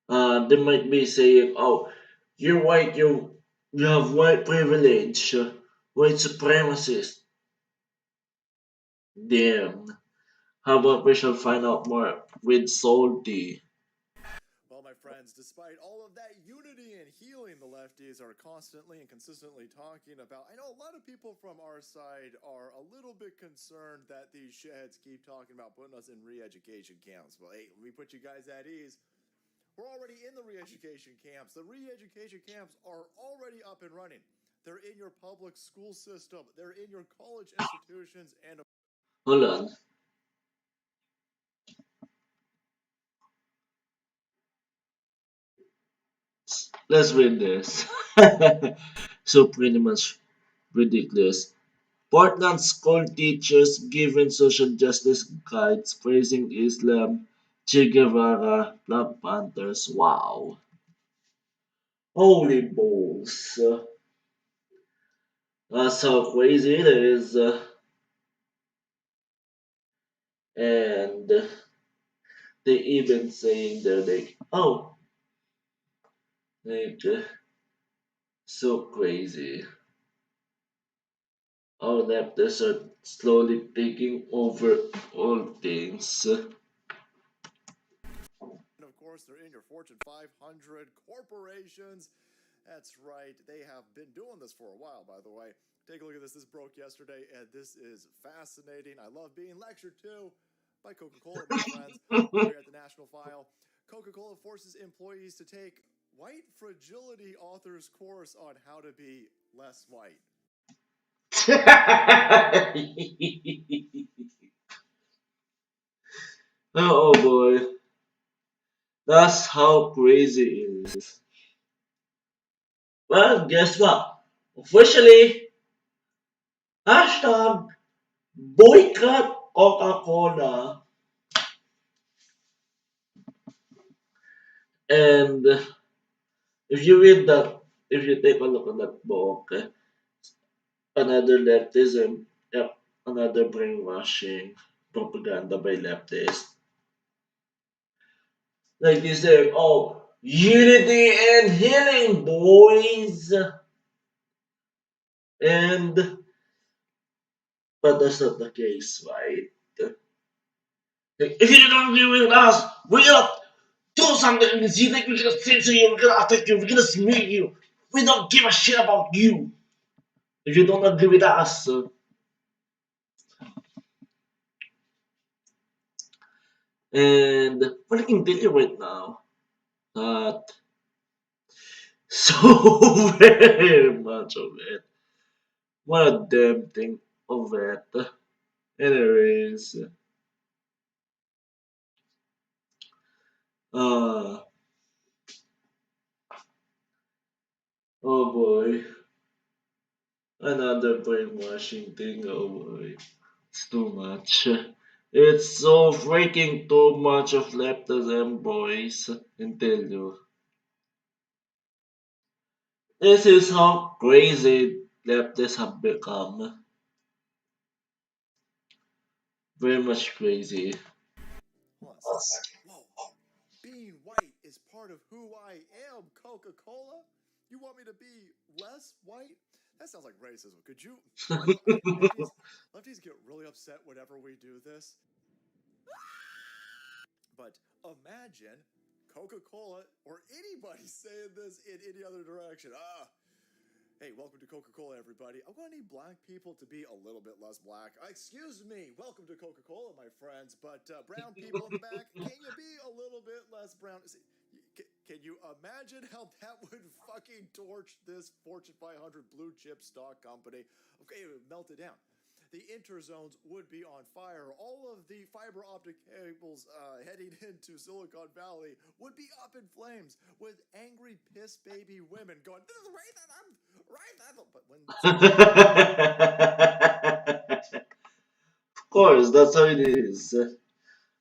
they might be saying, "Oh, you're white. You have white privilege, white supremacist." Damn. How about we shall find out more with Salty? Well, my friends, despite all of that unity and healing the lefties are constantly and consistently talking about, I know a lot of people from our side are a little bit concerned that these shitheads keep talking about putting us in re-education camps. Well, hey, let me put you guys at ease. We're already in the re-education camps. The re-education camps are already up and running. They're in your public school system. They're in your college institutions and Hold on. Let's read this. So pretty much ridiculous. Portland school teachers given social justice guides praising Islam, Che Guevara, Black Panthers. Wow. Holy balls. That's how crazy it is. And they even saying they're like, oh, like, so crazy. Our leftists are slowly taking over all things. of course, they're in your Fortune 500 corporations. That's right. They have been doing this for a while, by the way. Take a look at this. This broke yesterday, and this is fascinating. I love being lectured to by Coca Cola, my friends, over here at the National File. Coca Cola forces employees to take White Fragility Author's course on how to be less white. Oh boy, that's how crazy it is. Well, guess what? Officially, hashtag boycott Coca-Cola. And if you read that, if you take a look at that book, another leftism, yep, another brainwashing propaganda by leftists. Like they say, oh, unity and healing, boys. And, but that's not the case, right? Like, if you don't agree with us, we're gonna do something against you. Like, we're gonna censor you, we're gonna attack you, we're gonna smear you. We don't give a shit about you. If you don't agree with us. And what I can tell you right now, that so very much of it. What a damn thing of it. Anyways, uh, oh boy, another brainwashing thing. Oh boy, it's too much. It's so freaking too much of leftism, boys. And tell you, this is how crazy leftists have become. Very much crazy. Hold on a sec. Whoa. Being white is part of who I am, Coca Cola? You want me to be less white? That sounds like racism. Could you? I know lefties get really upset whenever we do this. But imagine Coca Cola or anybody saying this in any other direction. Hey, welcome to Coca Cola, everybody. I'm going to need black people to be a little bit less black. Excuse me. Welcome to Coca Cola, my friends. But brown people in the back, can you be a little bit less brown? Can you imagine how that would fucking torch this Fortune 500 blue chip stock company? Okay, it would melt it down. The interzones would be on fire. All of the fiber optic cables heading into Silicon Valley would be up in flames with angry piss baby women going, "This is right." But when Of course, that's how it is.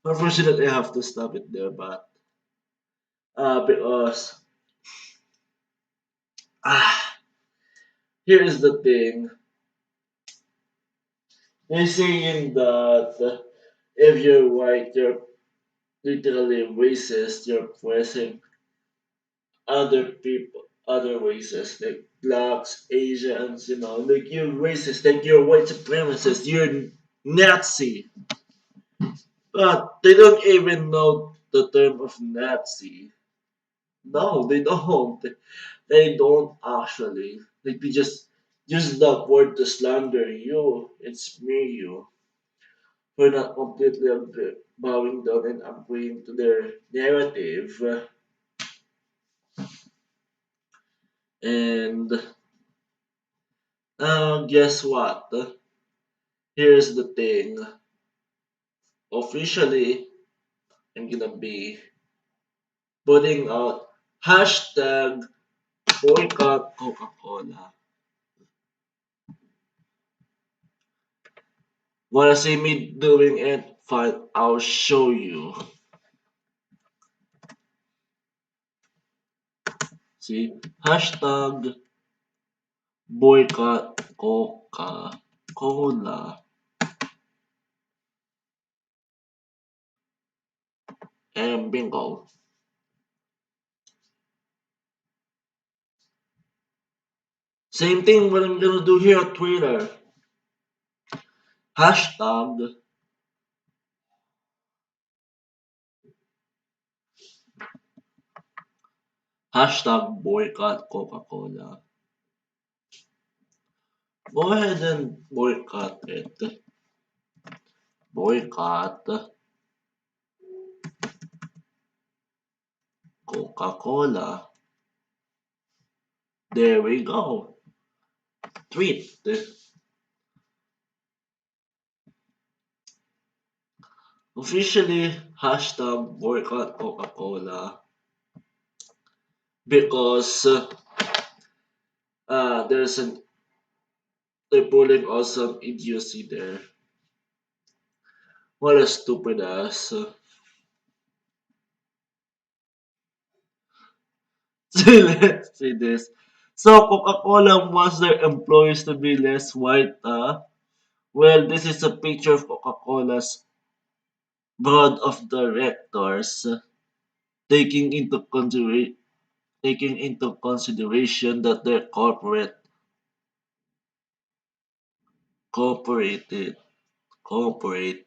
Unfortunately, I have to stop it there, but because ah, here is the thing. They're saying that if you're white, you're literally racist. You're pressing other people, other races like blacks, Asians. You know, like you're racist, like you're white supremacist. You're Nazi, but they don't even know the term of Nazi. No, they don't. They don't actually. Like they just use that word to slander you and smear you for not completely bowing down and agreeing to their narrative. And guess what? Here's the thing. Officially, I'm gonna be putting out hashtag boycott Coca-Cola. Wanna see me doing it? Fine, I'll show you. See? Hashtag boycott Coca-Cola. And bingo. Same thing what I'm gonna do here on Twitter. Hashtag boycott Coca-Cola. Go ahead and boycott it. Boycott Coca-Cola. There we go. Tweet. officially hashtag boycott Coca-Cola because there's an they're pulling awesome idiocy there. What a stupid ass. So let's see this. So Coca-Cola wants their employees to be less white, Well, this is a picture of Coca-Cola's board of directors taking into consideration taking into consideration that their corporated corporate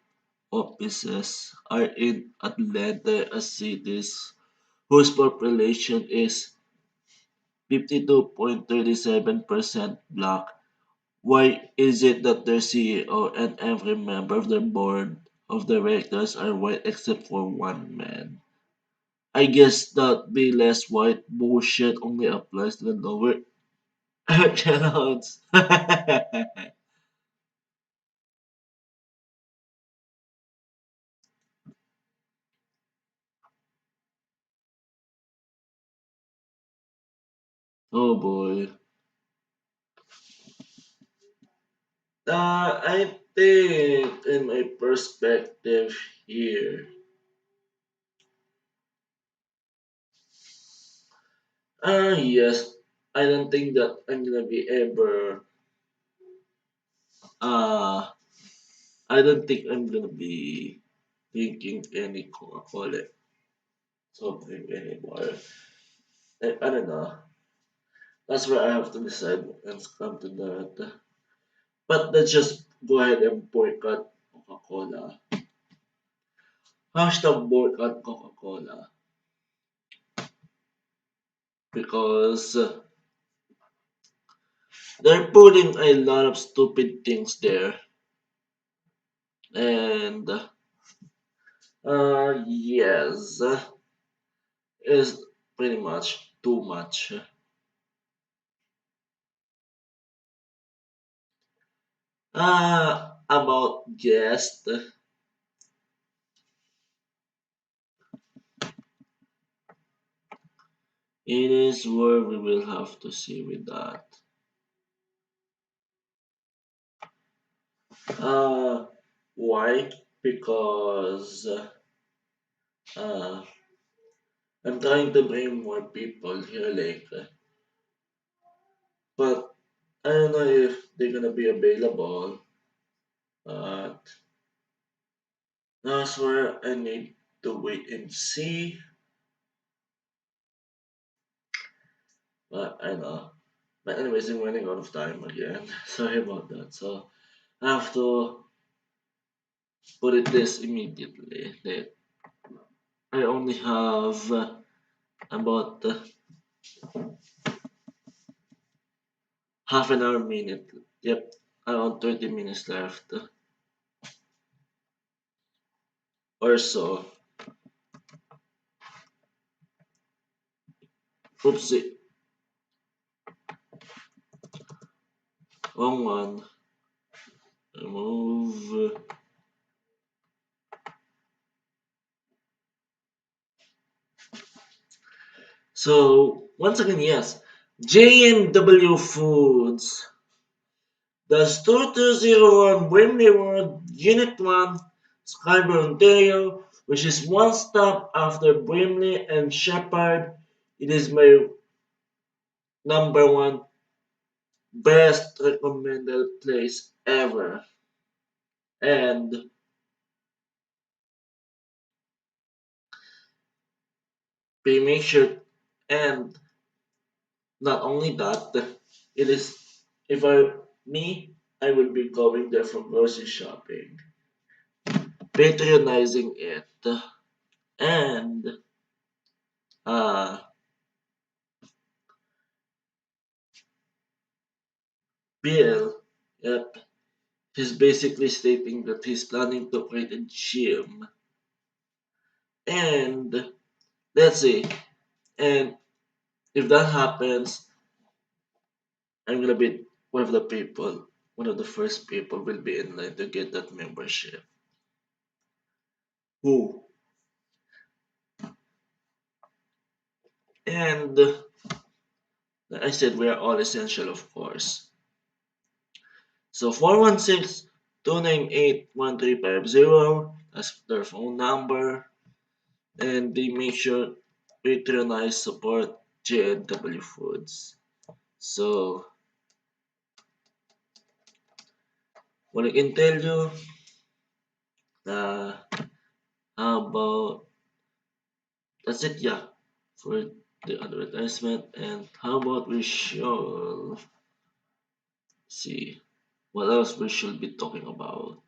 offices are in Atlanta, a cities whose population is 52.37% black. Why is it that their CEO and every member of their board of directors are white except for one man? I guess that be less white bullshit only applies to the lower echelons. Oh boy. I think in my perspective here, yes, I don't think that I'm gonna be ever, uh, I don't think I'm gonna be drinking any Coca-Cola soft drink anymore. I don't know. That's where I have to decide when it's come to that. But let's just go ahead and boycott Coca-Cola. Hashtag boycott Coca-Cola. Because they're putting a lot of stupid things there. And yes, is pretty much too much. About guest, it is where we will have to see with that. Uh, why? Because uh, I'm trying to bring more people here, but I don't know if they're gonna be available. But that's where I need to wait and see. But I know. But anyways, I'm running out of time again. Sorry about that. So I have to put it this immediately. That I only have about half an hour minute. Yep, around 30 minutes left or so. Oopsie, wrong one. Remove. So once again, yes, JNW Foods. The Store 201 Brimley Road, Unit 1, Scarborough, Ontario, which is one stop after Brimley and Shepherd. It is my number one best recommended place ever. And be make sure, and not only that, it is, if I, me, I will be going there for grocery shopping, patronizing it, and uh, Bill, yep, he's basically stating that he's planning to create a gym. And let's see. And if that happens, I'm gonna be one of the people, one of the first people will be in line to get that membership. who. And like I said, we are all essential, of course. So 416-298-1350. That's their phone number. And they make sure patronize support JNW Foods. So what I can tell you, uh, how about that's it, yeah, for the advertisement. And how about we shall see what else we should be talking about.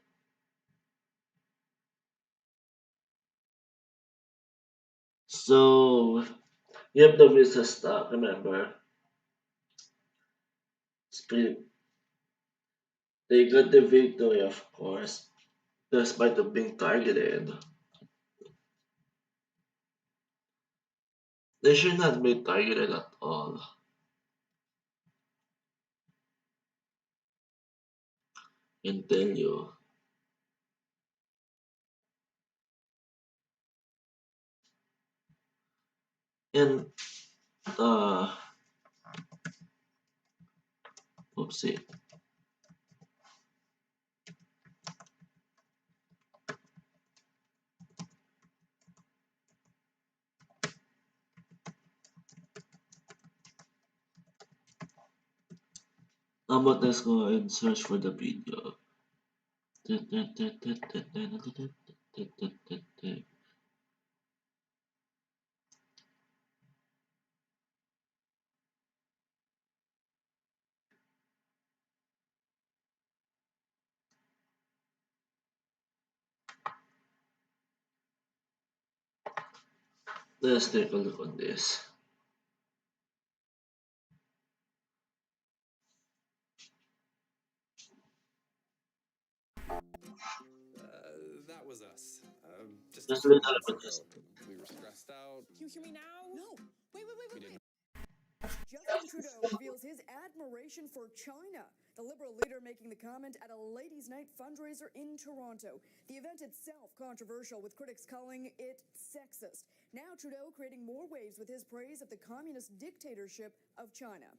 So you have the visa stock, remember? Spirit, they got the victory, of course, despite of being targeted. They should not be targeted at all. Can tell you. And oopsie. How about let's go and search for the video. Let's take a look on this. That was us. Just a Just a few little months about ago. this. We were stressed out. Can you hear me now? No. Wait. didn't Justin Trudeau reveals his admiration for China. The Liberal leader making the comment at a ladies' night fundraiser in Toronto. The event itself controversial, with critics calling it sexist. Now Trudeau creating more waves with his praise of the communist dictatorship of China.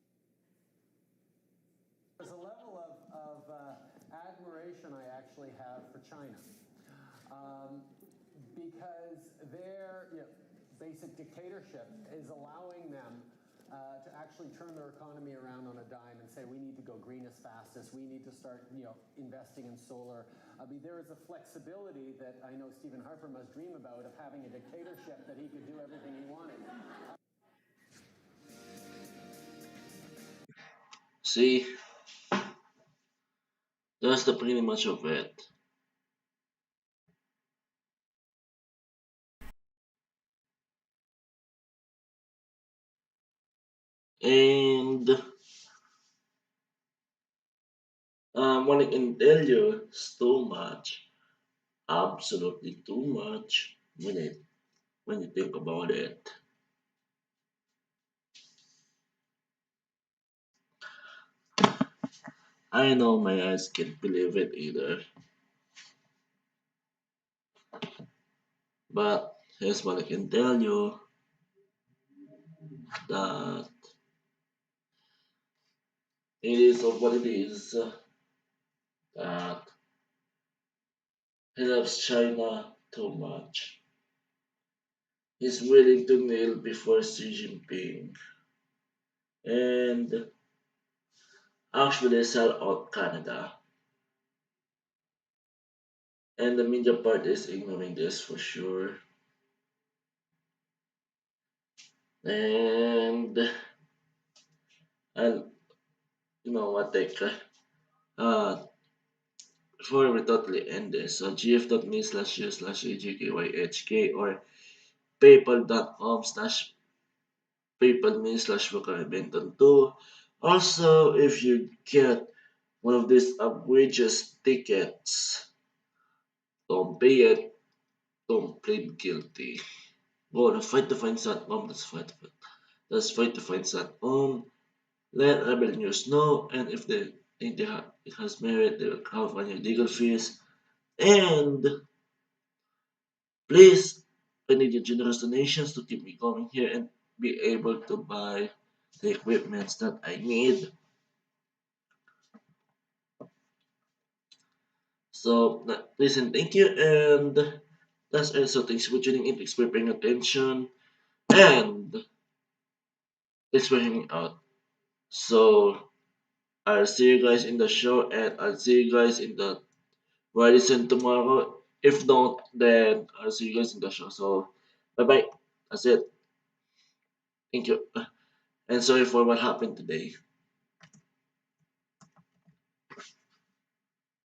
There's a level of admiration I actually have for China because their basic dictatorship is allowing them to actually turn their economy around on a dime and say we need to go green as fast as we need to start investing in solar. I mean, there is a flexibility that I know Stephen Harper must dream about of having a dictatorship that he could do everything he wanted. See, that's the pretty much of it. And what I can tell you is too much, absolutely too much when you think about it. I know my eyes can't believe it either, but here's what I can tell you that it is of what it is that he loves China too much. He's willing to kneel before Xi Jinping and actually sell out Canada. And the media part is ignoring this for sure. And I'll, you know what, uh, before we totally end this, so gf.me/u/agkyhk or paypal.com/paypalme/Benton2. Also, if you get one of these outrageous tickets, don't pay it, don't plead guilty. Go to fight to find Satcom, that's fight to find Satcom. Let Rebel News know, and if they think it has merit, they will crowdfund your legal fees. And Please, I need your generous donations to keep me going here and be able to buy the equipments that I need. So, listen, thank you, and that's also thanks for tuning in, thanks for paying attention, and thanks for hanging out. So, I'll see you guys in the show, and I'll see you guys in the Radisson tomorrow. If not, then I'll see you guys in the show. So, bye bye. That's it. Thank you. And sorry for what happened today.